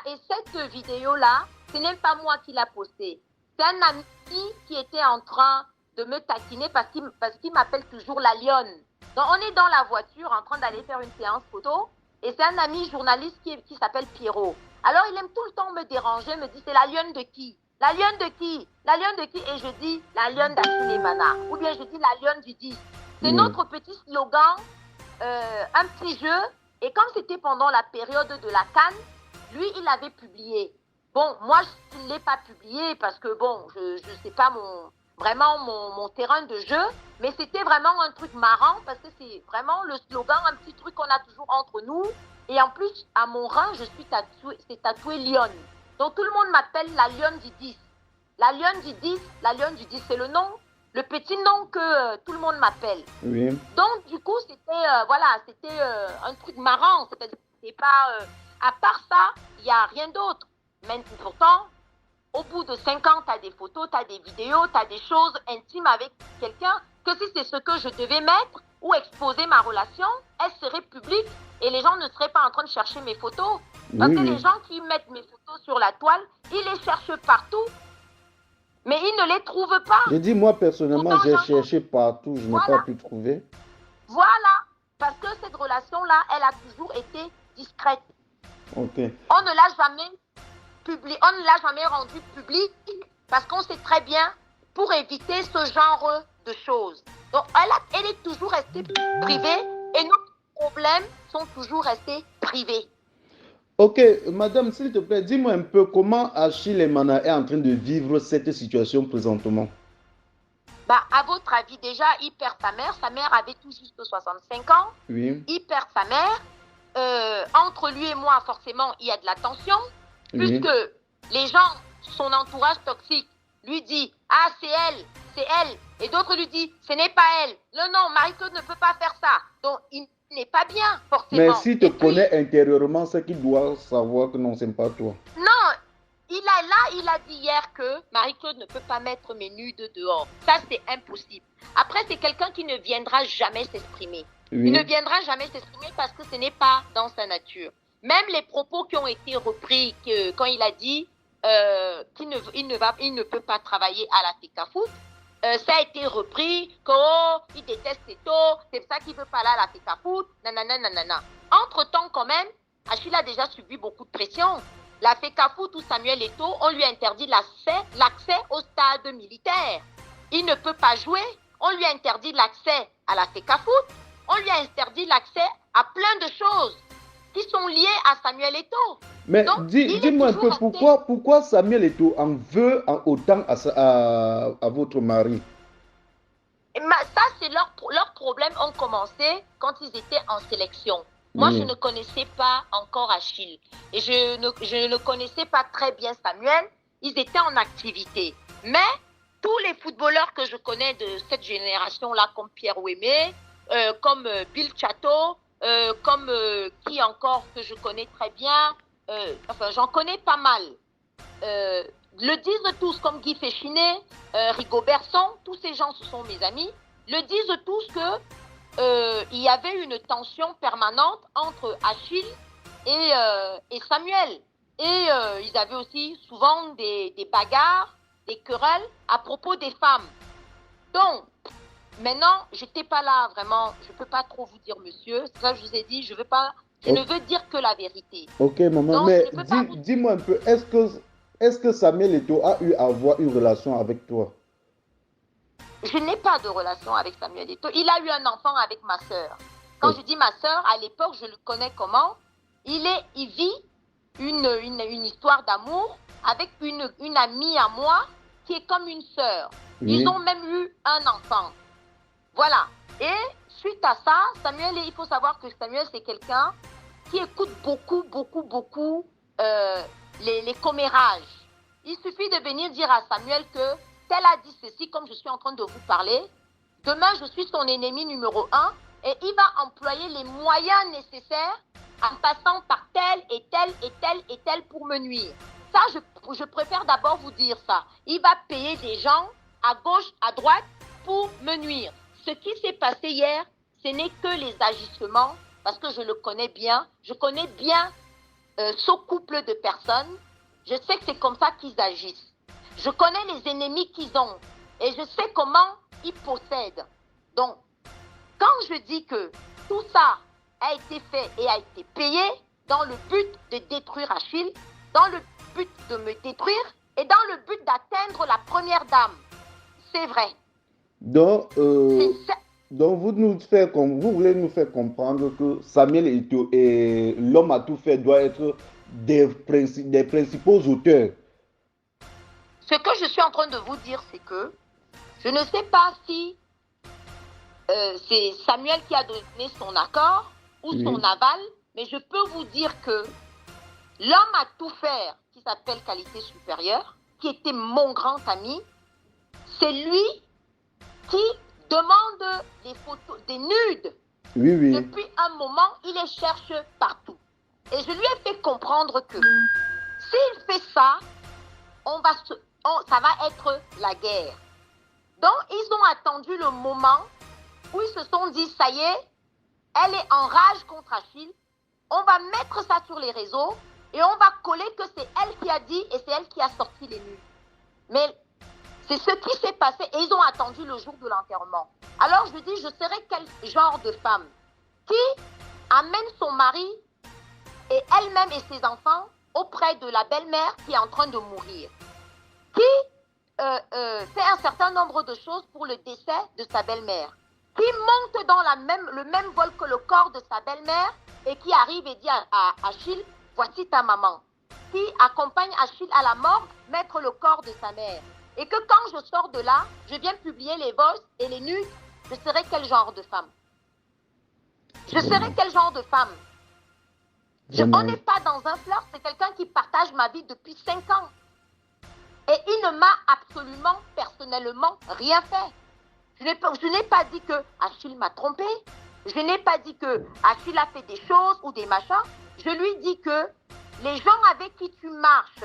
Speaker 1: Et cette vidéo-là, ce n'est pas moi qui l'a postée. C'est un ami qui était en train de me taquiner parce qu'il m'appelle toujours la lionne. Donc, on est dans la voiture en train d'aller faire une séance photo et c'est un ami journaliste qui s'appelle Pierrot. Alors, il aime tout le temps me déranger, me dit, c'est la lionne de qui? La lionne de qui? La lionne de qui? Et je dis, la lionne d'Achille et Mana. Ou bien je dis, la lionne du 10. C'est notre petit slogan, un petit jeu. Et comme c'était pendant la période de la CAN, lui, il avait publié. Bon, moi, je ne l'ai pas publié parce que, bon, je sais pas mon terrain de jeu, mais c'était vraiment un truc marrant parce que c'est vraiment le slogan, un petit truc qu'on a toujours entre nous. Et en plus, à mon rein, je suis tatoué lionne. Donc tout le monde m'appelle la lionne du 10. La lionne du 10, la lionne du 10, c'est le nom, le petit nom que tout le monde m'appelle.
Speaker 2: Oui.
Speaker 1: Donc du coup, c'était un truc marrant. C'était pas, à part ça, il n'y a rien d'autre. Mais pourtant, au bout de 5 ans, tu as des photos, tu as des vidéos, tu as des choses intimes avec quelqu'un, que si c'est ce que je devais mettre ou exposer ma relation, elle serait publique et les gens ne seraient pas en train de chercher mes photos. Parce que les gens qui mettent mes photos sur la toile, ils les cherchent partout, mais ils ne les trouvent pas.
Speaker 2: Je dis, moi personnellement, j'ai cherché partout, je n'ai pas pu trouver.
Speaker 1: Voilà, parce que cette relation-là, elle a toujours été discrète.
Speaker 2: Okay.
Speaker 1: On ne l'a jamais publié, on ne l'a jamais rendu public parce qu'on sait très bien pour éviter ce genre de choses. Donc, elle est toujours restée privée et nos problèmes sont toujours restés privés.
Speaker 2: Ok, madame, s'il te plaît, dis-moi un peu comment Achille Emana est en train de vivre cette situation présentement.
Speaker 1: Bah, à votre avis, déjà, il perd sa mère. Sa mère avait tout juste 65 ans.
Speaker 2: Oui.
Speaker 1: Il perd sa mère. Entre lui et moi, forcément, il y a de la tension.
Speaker 2: Oui.
Speaker 1: Puisque les gens, son entourage toxique, lui dit « Ah, c'est elle, c'est elle ». Et d'autres lui disent « Ce n'est pas elle ». Non, Marie-Claude ne peut pas faire ça. Donc, il n'est pas bien, forcément.
Speaker 2: Mais s'il te connaît intérieurement, c'est qu'il doit savoir que non, ce n'est pas toi.
Speaker 1: Non, il a dit hier que Marie-Claude ne peut pas mettre mes nudes dehors. Ça, c'est impossible. Après, c'est quelqu'un qui ne viendra jamais s'exprimer. Oui. Il ne viendra jamais s'exprimer parce que ce n'est pas dans sa nature. Même les propos qui ont été repris quand il a dit qu'il ne peut pas travailler à la FECAFOOT, ça a été repris qu'il déteste Eto, c'est pour ça qu'il ne veut pas aller à la FECAFOOT, nanana. Entre-temps, quand même, Achille a déjà subi beaucoup de pression. La FECAFOOT ou Samuel Eto'o, on lui interdit l'accès au stade militaire. Il ne peut pas jouer. On lui interdit l'accès à la FECAFOOT. On lui a interdit l'accès à plein de choses qui sont liées à Samuel Eto'o.
Speaker 2: Mais dis-moi un peu, pourquoi Samuel Eto'o en veut autant à votre mari?
Speaker 1: Ça, c'est leurs problèmes ont commencé quand ils étaient en sélection. Moi, je ne connaissais pas encore Achille et je ne connaissais pas très bien Samuel. Ils étaient en activité. Mais tous les footballeurs que je connais de cette génération-là, comme Pierre Ouémé, comme Bill Chateau, comme qui encore que je connais très bien, enfin, j'en connais pas mal. Le disent tous, comme Guy Féchinet, Rigobert Song, tous ces gens, ce sont mes amis, le disent tous que il y avait une tension permanente entre Achille et Samuel. Et ils avaient aussi souvent des bagarres, des querelles à propos des femmes. Donc, maintenant, je n'étais pas là vraiment, je ne peux pas trop vous dire, monsieur. C'est ça que je vous ai dit, je ne veux dire que la vérité.
Speaker 2: Ok, maman, donc, mais dis-moi un peu, est-ce que Samuel Eto'o a eu à avoir une relation avec toi?
Speaker 1: Je n'ai pas de relation avec Samuel Eto'o. Il a eu un enfant avec ma sœur. Quand je dis ma sœur, à l'époque, je le connais comment? Il vit une histoire d'amour avec une amie à moi qui est comme une sœur. Oui. Ils ont même eu un enfant. Voilà. Et suite à ça, Samuel, il faut savoir que Samuel, c'est quelqu'un qui écoute beaucoup les commérages. Il suffit de venir dire à Samuel que tel a dit ceci, comme je suis en train de vous parler. Demain, je suis son ennemi numéro 1 et il va employer les moyens nécessaires en passant par tel et tel et tel et tel pour me nuire. Ça, je préfère d'abord vous dire ça. Il va payer des gens à gauche, à droite pour me nuire. Ce qui s'est passé hier, ce n'est que les agissements, parce que je le connais bien. Je connais bien ce couple de personnes. Je sais que c'est comme ça qu'ils agissent. Je connais les ennemis qu'ils ont et je sais comment ils possèdent. Donc, quand je dis que tout ça a été fait et a été payé dans le but de détruire Achille, dans le but de me détruire et dans le but d'atteindre la première dame, c'est vrai.
Speaker 2: Donc, vous voulez nous faire comprendre que Samuel Eto'o et l'homme à tout faire doit être des principaux auteurs.
Speaker 1: Ce que je suis en train de vous dire, c'est que je ne sais pas si c'est Samuel qui a donné son accord ou son aval, mais je peux vous dire que l'homme à tout faire, qui s'appelle Qualité Supérieure, qui était mon grand ami, c'est lui qui demande des photos, des nudes.
Speaker 2: Oui.
Speaker 1: Depuis un moment, il les cherche partout. Et je lui ai fait comprendre que s'il fait ça, ça va être la guerre. Donc, ils ont attendu le moment où ils se sont dit, ça y est, elle est en rage contre Achille, on va mettre ça sur les réseaux et on va coller que c'est elle qui a dit et c'est elle qui a sorti les nus. Mais c'est ce qui s'est passé et ils ont attendu le jour de l'enterrement. Alors je dis, je serais quel genre de femme qui amène son mari et elle-même et ses enfants auprès de la belle-mère qui est en train de mourir, qui fait un certain nombre de choses pour le décès de sa belle-mère, qui monte dans le même vol que le corps de sa belle-mère et qui arrive et dit à Achille, voici ta maman, qui accompagne Achille à la mort, mettre le corps de sa mère. Et que quand je sors de là, je viens publier les vols et les nudes, je serai quel genre de femme? Je serai quel genre de femme? On n'est pas dans un flirt, c'est quelqu'un qui partage ma vie depuis 5 ans. Et il ne m'a absolument, personnellement, rien fait. Je n'ai pas dit que Achille m'a trompé. Je n'ai pas dit que Achille a fait des choses ou des machins. Je lui dis que les gens avec qui tu marches,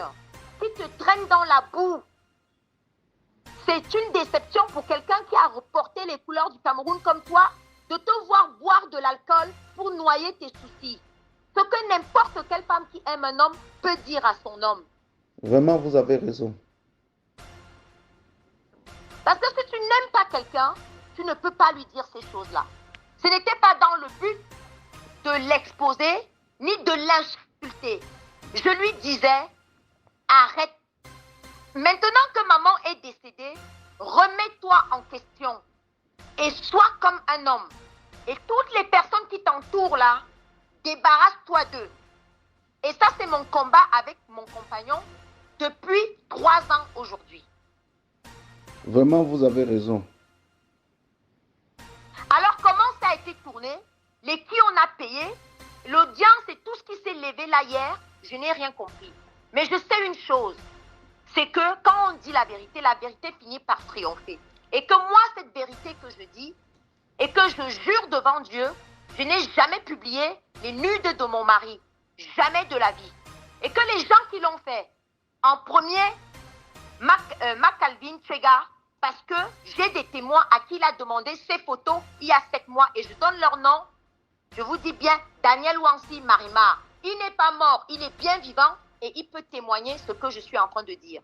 Speaker 1: qui te traînent dans la boue, c'est une déception pour quelqu'un qui a reporté les couleurs du Cameroun comme toi, de te voir boire de l'alcool pour noyer tes soucis. Ce que n'importe quelle femme qui aime un homme peut dire à son homme.
Speaker 2: Vraiment, vous avez raison.
Speaker 1: Parce que si tu n'aimes pas quelqu'un, tu ne peux pas lui dire ces choses-là. Ce n'était pas dans le but de l'exposer, ni de l'insulter. Je lui disais, arrête. Maintenant que maman est décédée, remets-toi en question et sois comme un homme. Et toutes les personnes qui t'entourent là, débarrasse-toi d'eux. Et ça, c'est mon combat avec mon compagnon depuis 3 ans aujourd'hui.
Speaker 2: Vraiment, vous avez raison.
Speaker 1: Alors, comment ça a été tourné? Les qui on a payé? L'audience et tout ce qui s'est levé là hier, je n'ai rien compris. Mais je sais une chose, c'est que quand on dit la vérité finit par triompher. Et que moi, cette vérité que je dis, et que je jure devant Dieu, je n'ai jamais publié les nudes de mon mari. Jamais de la vie. Et que les gens qui l'ont fait, en premier, Calvin Chega, parce que j'ai des témoins à qui il a demandé ses photos il y a 7 mois et je donne leur nom. Je vous dis bien, Daniel Wansi Marimar, il n'est pas mort, il est bien vivant et il peut témoigner ce que je suis en train de dire.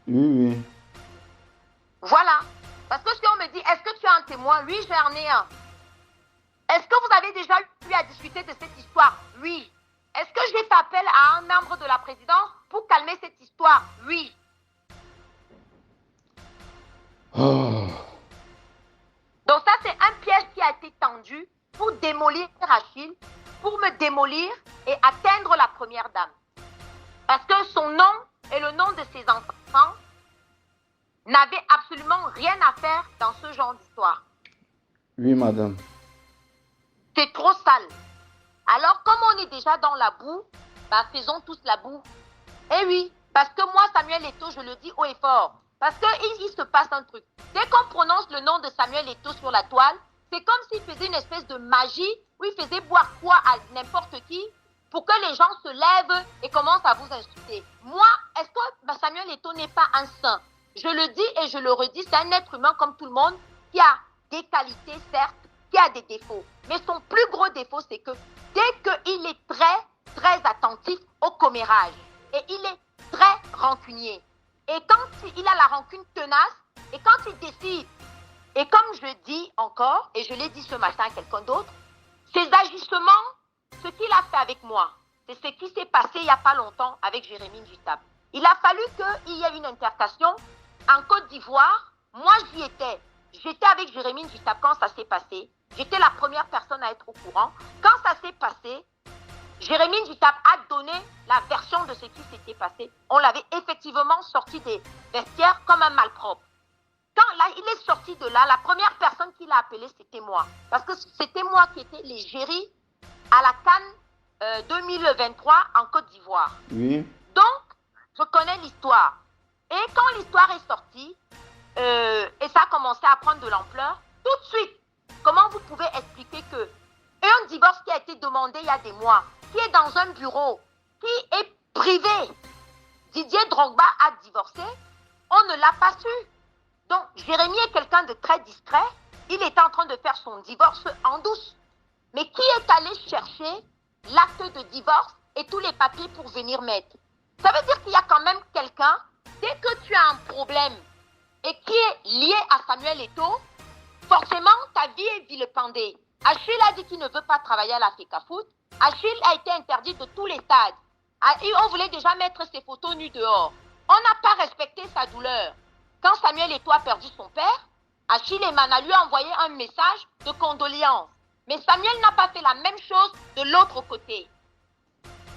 Speaker 2: Oui.
Speaker 1: Voilà. Parce que si on me dit, est-ce que tu as un témoin? Oui, j'en ai un. Est-ce que vous avez déjà eu à discuter de cette histoire? Oui. Est-ce que j'ai fait appel à un membre de la présidence pour calmer cette histoire? Oui.
Speaker 2: Oh.
Speaker 1: Donc ça, c'est un piège qui a été tendu pour démolir Achille, pour me démolir et atteindre la première dame. Parce que son nom et le nom de ses enfants n'avaient absolument rien à faire dans ce genre d'histoire.
Speaker 2: Oui, madame.
Speaker 1: C'est trop sale. Alors, comme on est déjà dans la boue, bah, faisons tous la boue. Eh oui, parce que moi, Samuel Eto'o, je le dis haut et fort. Parce qu'il se passe un truc. Dès qu'on prononce le nom de Samuel Eto'o sur la toile, c'est comme s'il faisait une espèce de magie où il faisait boire quoi à n'importe qui pour que les gens se lèvent et commencent à vous insulter. Moi, est-ce que Samuel Eto'o n'est pas un saint? Je le dis et je le redis, c'est un être humain comme tout le monde qui a des qualités, certes, qui a des défauts. Mais son plus gros défaut, c'est que dès qu'il est très, très attentif au commérage et il est très rancunier. Et quand il a la rancune tenace et quand il décide, et comme je dis encore, et je l'ai dit ce matin à quelqu'un d'autre, ses agissements, ce qu'il a fait avec moi, c'est ce qui s'est passé il n'y a pas longtemps avec Jérémie Jutap. Il a fallu qu'il y ait une intercation en Côte d'Ivoire. Moi, j'y étais. J'étais avec Jérémie Jutap quand ça s'est passé. J'étais la première personne à être au courant. Quand ça s'est passé, Jérémie Jutap a donné la version de ce qui s'était passé. On l'avait effectivement sorti des vestiaires comme un malpropre. Quand là, il est sorti de là, la première personne qui l'a appelé, c'était moi. Parce que c'était moi qui étais l'égérie à la CAN 2023 en Côte d'Ivoire.
Speaker 2: Oui.
Speaker 1: Donc, je connais l'histoire. Et quand l'histoire est sortie, et ça a commencé à prendre de l'ampleur, tout de suite, comment vous pouvez expliquer que un divorce qui a été demandé il y a des mois, qui est dans un bureau, qui est privé Didier Drogba a divorcé, on ne l'a pas su. Donc, Jérémy est quelqu'un de très discret. Il était en train de faire son divorce en douce. Mais qui est allé chercher l'acte de divorce et tous les papiers pour venir mettre? Ça veut dire qu'il y a quand même quelqu'un, dès que tu as un problème et qui est lié à Samuel Eto'o, forcément, ta vie est vilipendée. Achille a dit qu'il ne veut pas travailler à la FECAFOOT. Achille a été interdit de tous les stades. On voulait déjà mettre ses photos nues dehors. On n'a pas respecté sa douleur. Quand Samuel Eto'o a perdu son père, Achille Emana lui a envoyé un message de condoléances. Mais Samuel n'a pas fait la même chose de l'autre côté.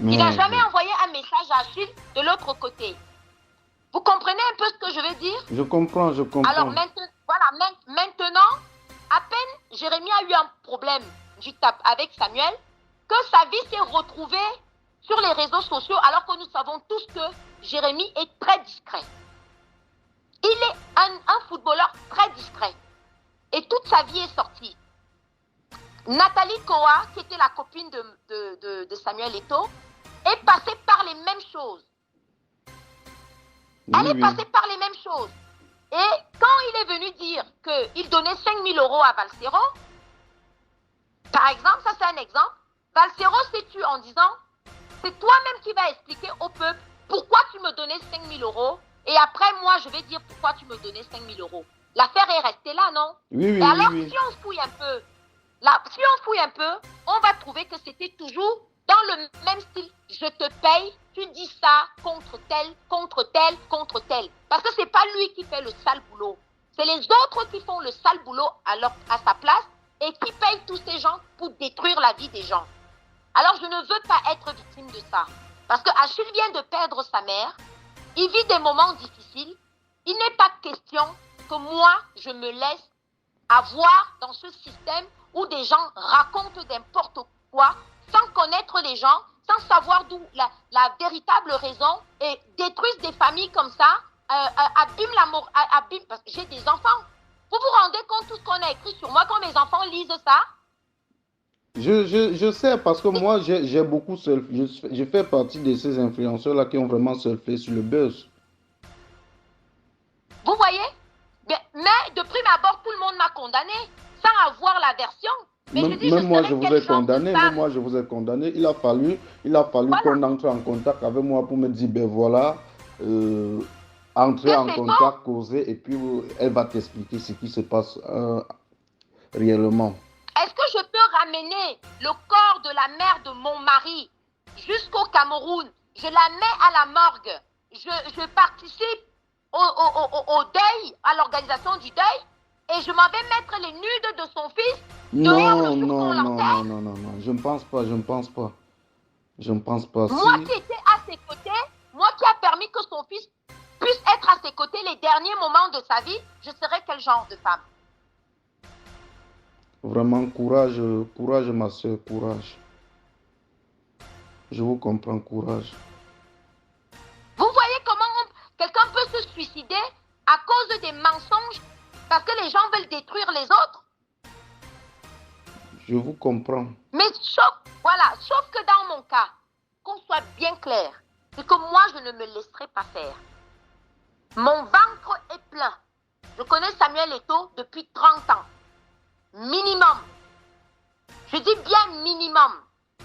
Speaker 1: Il n'a jamais envoyé un message à Achille de l'autre côté. Vous comprenez un peu ce que je veux dire?
Speaker 3: Je comprends.
Speaker 1: Alors maintenant, à peine Jérémy a eu un problème avec Samuel, que sa vie s'est retrouvée sur les réseaux sociaux, alors que nous savons tous que Jérémy est très discret. Il est un footballeur très discret. Et toute sa vie est sortie. Nathalie Koa, qui était la copine de Samuel Eto'o, est passée par les mêmes choses. Elle est passée par les mêmes choses. Et quand il est venu dire qu'il donnait 5 000 euros à Valsero, par exemple, ça c'est un exemple, Valsero s'est tué en disant, c'est toi-même qui vas expliquer au peuple pourquoi tu me donnais 5 000 euros et après moi je vais dire pourquoi tu me donnais 5 000 euros. L'affaire est restée là, non?
Speaker 3: Oui,
Speaker 1: et alors si on fouille un peu, on va trouver que c'était toujours dans le même style. Je te paye, tu dis ça contre tel, contre tel, contre tel. Parce que ce n'est pas lui qui fait le sale boulot. C'est les autres qui font le sale boulot à sa place et qui payent tous ces gens pour détruire la vie des gens. Alors je ne veux pas être victime de ça. Parce que Achille vient de perdre sa mère. Il vit des moments difficiles. Il n'est pas question que moi, je me laisse avoir dans ce système où des gens racontent n'importe quoi sans connaître les gens, sans savoir d'où la véritable raison et détruisent des familles comme ça, abîment l'amour, parce que j'ai des enfants. Vous vous rendez compte tout ce qu'on a écrit sur moi quand mes enfants lisent ça?
Speaker 3: Je sais parce que moi, j'ai beaucoup surfé. Je fais partie de ces influenceurs-là qui ont vraiment surfé sur le buzz.
Speaker 1: Vous voyez? Mais de prime abord, tout le monde m'a condamné sans avoir la version. Mais
Speaker 3: même moi, je vous ai condamné. Même moi, je vous ai condamné. Il a fallu qu'on entre en contact avec moi pour me dire, ben voilà, entrer en contact, causer, et puis elle va t'expliquer ce qui se passe réellement.
Speaker 1: Est-ce que je peux ramener le corps de la mère de mon mari jusqu'au Cameroun? Je la mets à la morgue. Je participe au deuil, à l'organisation du deuil, et je m'en vais mettre les nudes de son fils derrière le jour qu'on l'enterre.
Speaker 3: Non, je ne pense pas.
Speaker 1: Moi qui étais à ses côtés, moi qui a permis que son fils puisse être à ses côtés les derniers moments de sa vie, je serais quel genre de femme?
Speaker 3: Vraiment, courage, ma soeur, courage. Je vous comprends, courage.
Speaker 1: Vous voyez comment quelqu'un peut se suicider à cause des mensonges parce que les gens veulent détruire les autres?
Speaker 3: Je vous comprends.
Speaker 1: Mais sauf que dans mon cas, qu'on soit bien clair, c'est que moi, je ne me laisserai pas faire. Mon ventre est plein. Je connais Samuel Eto'o depuis 30 ans. Minimum. Je dis bien minimum.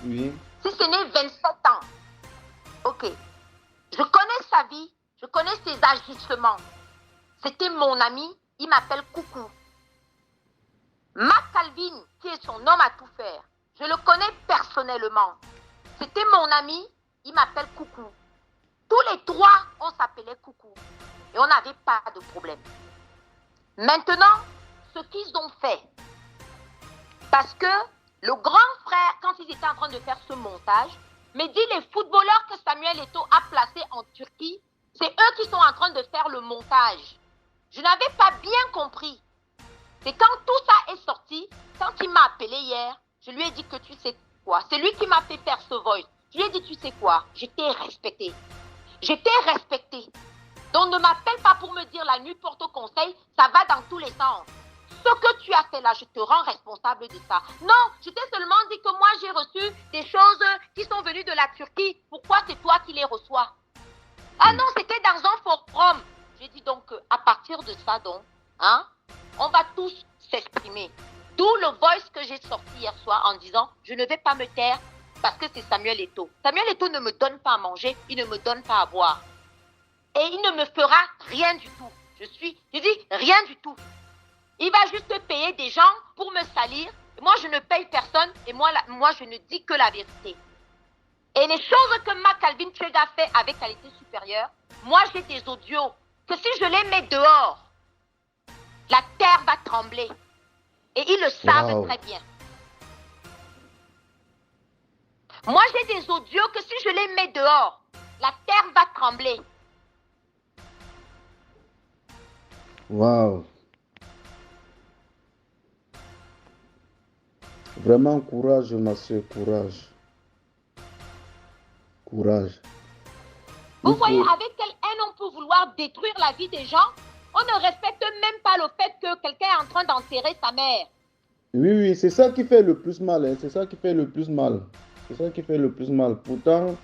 Speaker 3: Oui.
Speaker 1: Si ce n'est 27 ans. Ok. Je connais sa vie. Je connais ses agissements. C'était mon ami. Il m'appelle Coucou. Matt Calvin, qui est son homme à tout faire, je le connais personnellement. C'était mon ami. Il m'appelle Coucou. Tous les trois, on s'appelait Coucou. Et on n'avait pas de problème. Maintenant, ce qu'ils ont fait, parce que le grand frère, quand ils étaient en train de faire ce montage, me dit les footballeurs que Samuel Eto'o a placés en Turquie, c'est eux qui sont en train de faire le montage. Je n'avais pas bien compris. C'est quand tout ça est sorti, quand il m'a appelé hier, je lui ai dit que tu sais quoi. C'est lui qui m'a fait faire ce voice. Je lui ai dit tu sais quoi, je t'ai respecté. Je t'ai respecté. Donc ne m'appelle pas pour me dire la nuit porte conseil, ça va dans tous les sens. Ce que tu as fait là, je te rends responsable de ça. Non, je t'ai seulement dit que moi j'ai reçu des choses qui sont venues de la Turquie. Pourquoi c'est toi qui les reçois? Ah non, de ça donc, hein, on va tous s'exprimer. D'où le voice que j'ai sorti hier soir en disant, je ne vais pas me taire parce que c'est Samuel Eto'o. Samuel Eto'o ne me donne pas à manger, il ne me donne pas à boire. Et il ne me fera rien du tout. Je dis rien du tout. Il va juste payer des gens pour me salir. Moi, je ne paye personne et moi, je ne dis que la vérité. Et les choses que Ma Calvin Chega fait avec qualité supérieure, moi, j'ai des audios que si je les mets dehors, la terre va trembler. Et ils le savent très bien. Moi, j'ai des audios que si je les mets dehors, la terre va trembler.
Speaker 3: Waouh. Vraiment courage, ma soeur, courage. Courage.
Speaker 1: Vous voyez avec quelle haine on peut vouloir détruire la vie des gens? On ne respecte même pas le fait que quelqu'un est en train d'enterrer sa mère.
Speaker 3: Oui, c'est ça qui fait le plus mal. Hein. C'est ça qui fait le plus mal. C'est ça qui fait le plus mal. Pourtant,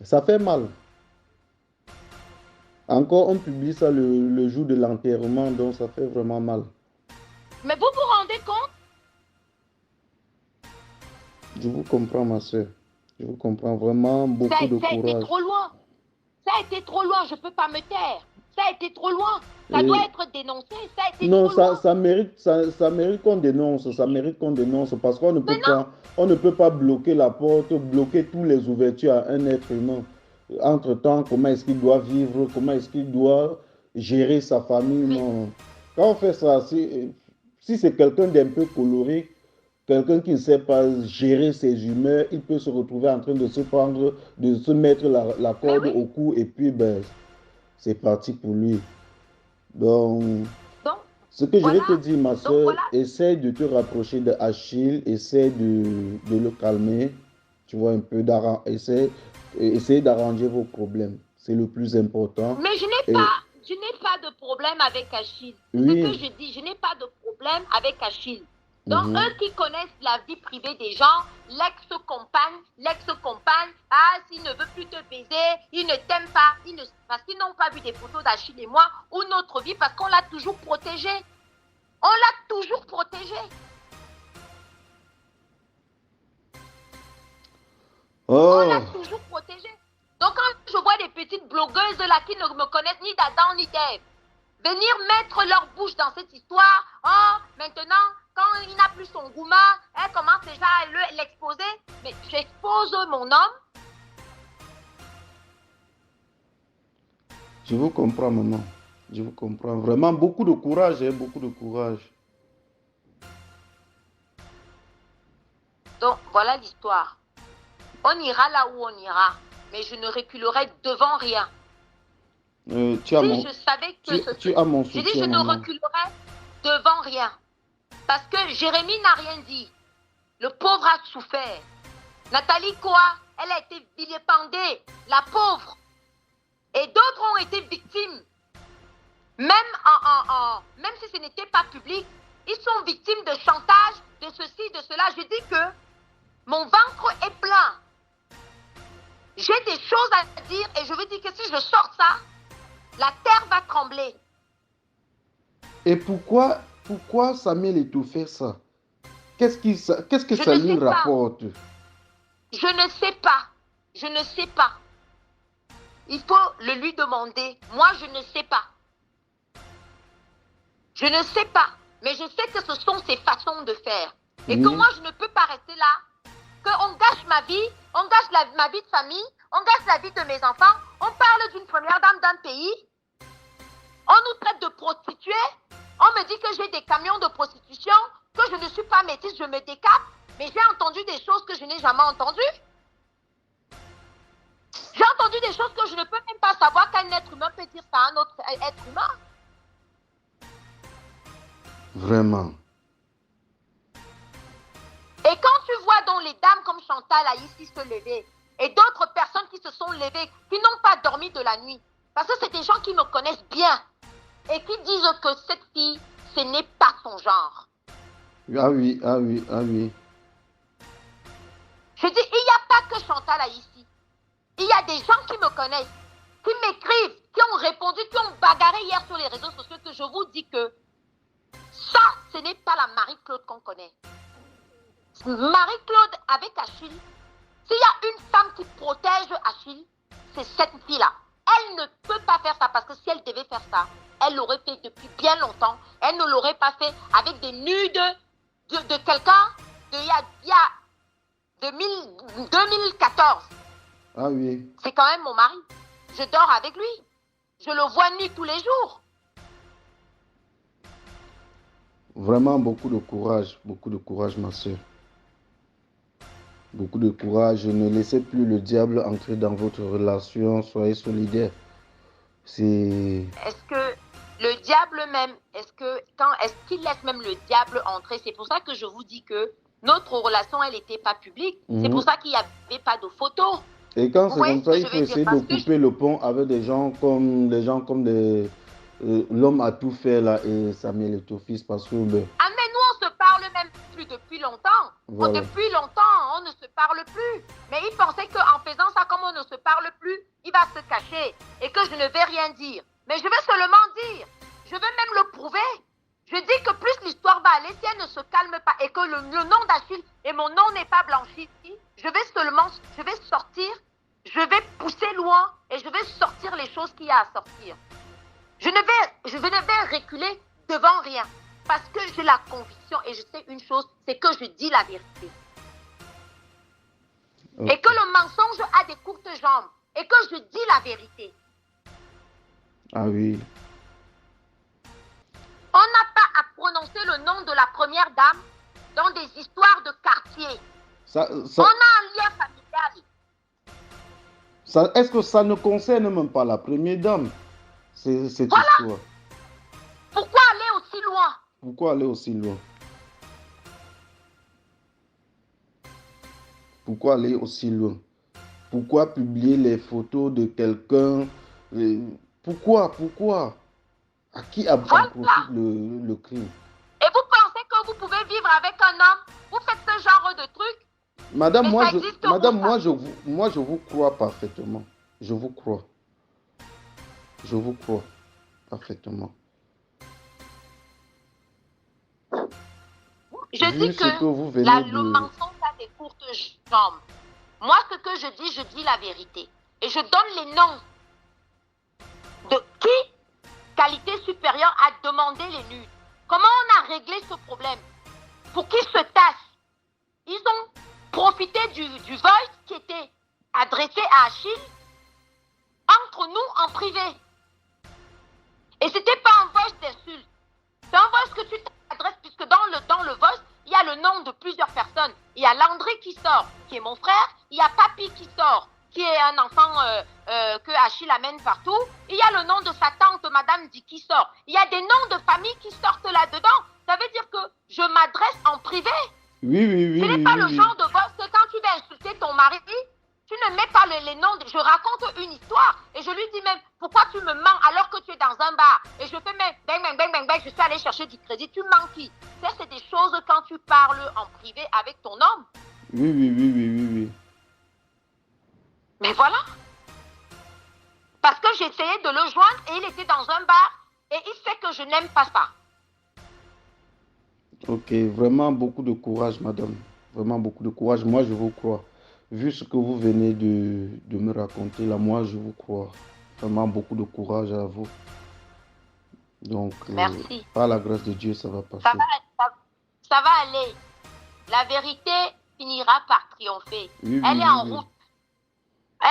Speaker 3: ça fait mal. Encore, on publie ça le jour de l'enterrement, donc ça fait vraiment mal.
Speaker 1: Mais vous vous rendez compte?
Speaker 3: Je vous comprends, ma soeur. Je vous comprends vraiment, beaucoup de courage.
Speaker 1: Ça a été trop loin. Ça a été trop loin, je ne peux pas me taire. Ça a été trop loin. Ça doit être dénoncé. Ça a été trop loin.
Speaker 3: Ça mérite qu'on dénonce. Ça mérite qu'on dénonce parce qu'on ne peut pas bloquer la porte, bloquer toutes les ouvertures à un être humain. Entre-temps, comment est-ce qu'il doit vivre, comment est-ce qu'il doit gérer sa famille. Non. Quand on fait ça, si c'est quelqu'un d'un peu coloré, quelqu'un qui ne sait pas gérer ses humeurs, il peut se retrouver en train de se mettre la corde au cou et puis c'est parti pour lui. Donc, ce que je vais te dire, ma soeur, essaie de te rapprocher de Achille, essaie de le calmer, tu vois, un peu, essayer d'arranger vos problèmes. C'est le plus important.
Speaker 1: Mais je n'ai pas de problème avec Achille. Oui. Ce que je dis, je n'ai pas de problème avec Achille. Donc, eux qui connaissent la vie privée des gens, l'ex-compagne, s'il ne veut plus te baiser, il ne t'aime pas, parce qu'ils n'ont pas vu des photos d'Achille et moi, ou notre vie, parce qu'on l'a toujours protégé. On l'a toujours protégé. On l'a toujours protégé. Donc, quand je vois des petites blogueuses là qui ne me connaissent ni d'Adam ni d'Ève, venir mettre leur bouche dans cette histoire, maintenant, quand il n'a plus son gouma, elle commence déjà à l'exposer. Mais j'expose mon homme.
Speaker 3: Je vous comprends, maman. Je vous comprends. Vraiment, beaucoup de courage, hein, beaucoup de courage.
Speaker 1: Donc, voilà l'histoire. On ira là où on ira, mais je ne reculerai devant rien. Je savais que
Speaker 3: tu as mon soutien,
Speaker 1: je dis, je ne reculerai devant rien. Parce que Jérémie n'a rien dit. Le pauvre a souffert. Nathalie Koa, elle a été vilipendée, la pauvre. Et d'autres ont été victimes. Même si ce n'était pas public, ils sont victimes de chantage, de ceci, de cela. Je dis que mon ventre est plein. J'ai des choses à dire et je veux dire que si je sors ça, la terre va trembler.
Speaker 3: Et pourquoi Samuel Eto'o fait ça? Qu'est-ce que ça lui rapporte?
Speaker 1: Je ne sais pas. Je ne sais pas. Il faut le lui demander. Moi, je ne sais pas. Je ne sais pas. Mais je sais que ce sont ses façons de faire. Et que moi, je ne peux pas rester là. Qu'on gâche ma vie, on gâche ma vie de famille, on gâche la vie de mes enfants. On parle d'une première dame d'un pays. On nous traite de prostituées. On me dit que j'ai des camions de prostitution, que je ne suis pas métisse, je me décape. Mais j'ai entendu des choses que je n'ai jamais entendues. J'ai entendu des choses que je ne peux même pas savoir qu'un être humain peut dire ça à un autre être humain.
Speaker 3: Vraiment.
Speaker 1: Et quand tu vois donc les dames comme Chantal a ici se lever, et d'autres personnes qui se sont levées, qui n'ont pas dormi de la nuit, parce que c'est des gens qui me connaissent bien, et qui disent que cette fille, ce n'est pas son genre.
Speaker 3: Ah oui, ah oui, ah oui.
Speaker 1: Je dis, il n'y a pas que Chantal a ici. Il y a des gens qui me connaissent, qui m'écrivent, qui qui ont répondu, qui ont bagarré hier sur les réseaux sociaux, que je vous dis que ça, ce n'est pas la Marie-Claude qu'on connaît. Marie-Claude avec Achille, s'il y a une femme qui protège Achille, c'est cette fille-là. Elle ne peut pas faire ça parce que si elle devait faire ça, elle l'aurait fait depuis bien longtemps. Elle ne l'aurait pas fait avec des nudes de quelqu'un il y a 2014.
Speaker 3: Ah oui.
Speaker 1: C'est quand même mon mari. Je dors avec lui. Je le vois nu tous les jours.
Speaker 3: Vraiment beaucoup de courage, ma soeur. Beaucoup de courage. Ne laissez plus le diable entrer dans votre relation. Soyez solidaires.
Speaker 1: Est-ce que le diable même, est-ce qu'il laisse même le diable entrer? C'est pour ça que je vous dis que notre relation, elle n'était pas publique. C'est pour ça qu'il n'y avait pas de photos.
Speaker 3: Et quand c'est comme ça, il faut essayer de couper le pont avec des gens comme l'homme a tout fait là et Samuel Eto'o-Fils parce que...
Speaker 1: Ah mais nous, on se parle même plus depuis longtemps.
Speaker 3: Voilà.
Speaker 1: Depuis longtemps, on ne se parle plus. Mais il pensait qu'en faisant ça, comme on ne se parle plus, il va se cacher et que je ne vais rien dire. Mais je vais seulement dire, je vais même le prouver. Je dis que plus l'histoire va aller, si elle ne se calme pas et que le nom d'Achille et mon nom n'est pas blanchi, je vais sortir, je vais pousser loin et je vais sortir les choses qu'il y a à sortir. Je ne vais reculer devant rien parce que j'ai la conviction et je sais une chose, c'est que je dis la vérité. Okay. Et que le mensonge a des courtes jambes et que je dis la vérité.
Speaker 3: Ah oui.
Speaker 1: On n'a pas à prononcer le nom de la première dame dans des histoires de quartier. On a un lien familial.
Speaker 3: Est-ce que ça ne concerne même pas la première dame, cette histoire?
Speaker 1: Pourquoi aller aussi loin?
Speaker 3: Pourquoi aller aussi loin? Pourquoi aller aussi loin? Pourquoi publier les photos de quelqu'un? Pourquoi? À qui en profite le crime?
Speaker 1: Et vous pensez que vous pouvez vivre avec un homme? Vous faites ce genre de truc?
Speaker 3: Madame, moi je vous crois parfaitement. Je vous crois. Je vous crois parfaitement.
Speaker 1: Je dis que le mensonge a des courtes jambes. Moi, ce que je dis la vérité. Et je donne les noms de qui, qualité supérieure, a demandé les nudes. Comment on a réglé ce problème? Pour qu'ils se tassent. Ils ont profité du voice qui était adressé à Achille entre nous en privé. Et c'était pas un voice d'insulte. C'est un voice que tu t'adresses puisque dans le voice, il y a le nom de plusieurs personnes. Il y a Landry qui sort, qui est mon frère. Il y a Papy qui sort, qui est un enfant que Achille amène partout. Il y a le nom de sa tante, Madame Di, qui sort. Il y a des noms de famille qui sortent là-dedans. Ça veut dire que je m'adresse en privé.
Speaker 3: Oui.
Speaker 1: Ce n'est pas le genre de voice que quand tu vas insulter ton mari, tu ne mets pas les noms. Je raconte une histoire et je lui dis même, pourquoi tu me mens alors que tu es dans un bar? Et je fais même, bang, je suis allé chercher du crédit. Tu mens qui? Ça, c'est des choses quand tu parles en privé avec ton homme.
Speaker 3: Oui.
Speaker 1: Mais voilà. Parce que j'essayais de le joindre et il était dans un bar et il sait que je n'aime pas ça.
Speaker 3: Ok, vraiment beaucoup de courage, madame. Vraiment beaucoup de courage. Moi, je vous crois. Vu ce que vous venez de me raconter, là, moi, je vous crois. Vraiment beaucoup de courage à vous. Donc,
Speaker 1: merci.
Speaker 3: Par la grâce de Dieu, ça va passer.
Speaker 1: Ça va aller. La vérité finira par triompher. Elle est en route.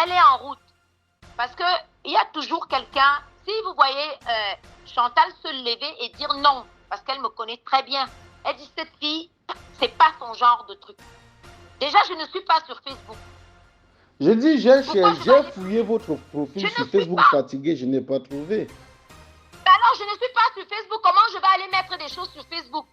Speaker 1: Elle est en route. Parce qu'il y a toujours quelqu'un, si vous voyez Chantal se lever et dire non, parce qu'elle me connaît très bien. Elle dit, cette fille, c'est pas son genre de truc. Déjà, je ne suis pas sur Facebook.
Speaker 3: Je dis, j'ai fouillé votre profil sur Facebook fatigué, je n'ai pas trouvé.
Speaker 1: Ben alors, je ne suis pas sur Facebook. Comment je vais aller mettre des choses sur Facebook?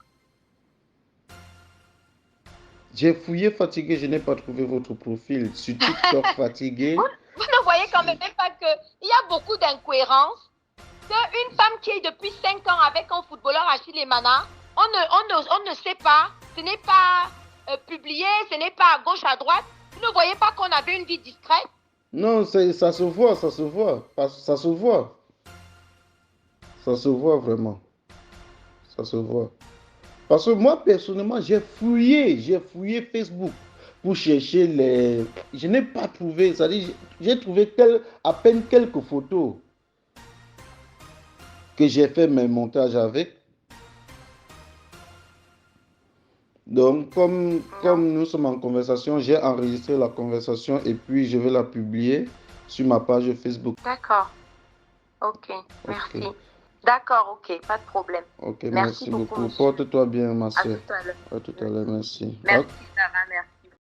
Speaker 3: J'ai fouillé fatigué, je n'ai pas trouvé votre profil. Sur TikTok fatigué.
Speaker 1: Vous ne voyez quand même pas qu'il y a beaucoup d'incohérences. Qu'une femme qui est depuis 5 ans avec un footballeur Achille Emana, on ne sait pas, ce n'est pas publié, ce n'est pas à gauche, à droite. Vous ne voyez pas qu'on avait une vie discrète?
Speaker 3: Non, ça se voit. Ça se voit. Ça se voit vraiment. Ça se voit. Parce que moi, personnellement, j'ai fouillé Facebook pour chercher les... Je n'ai pas trouvé, c'est-à-dire, j'ai trouvé à peine quelques photos que j'ai fait mes montages avec. Donc, comme nous sommes en conversation, j'ai enregistré la conversation et puis je vais la publier sur ma page Facebook.
Speaker 1: D'accord. Ok, merci.
Speaker 3: Ok.
Speaker 1: D'accord, ok, pas de problème.
Speaker 3: Ok,
Speaker 1: Merci
Speaker 3: merci beaucoup.
Speaker 1: monsieur.
Speaker 3: Porte-toi bien, ma soeur.
Speaker 1: À tout à l'heure.
Speaker 3: À tout à l'heure, merci.
Speaker 1: Merci, Sarah, merci.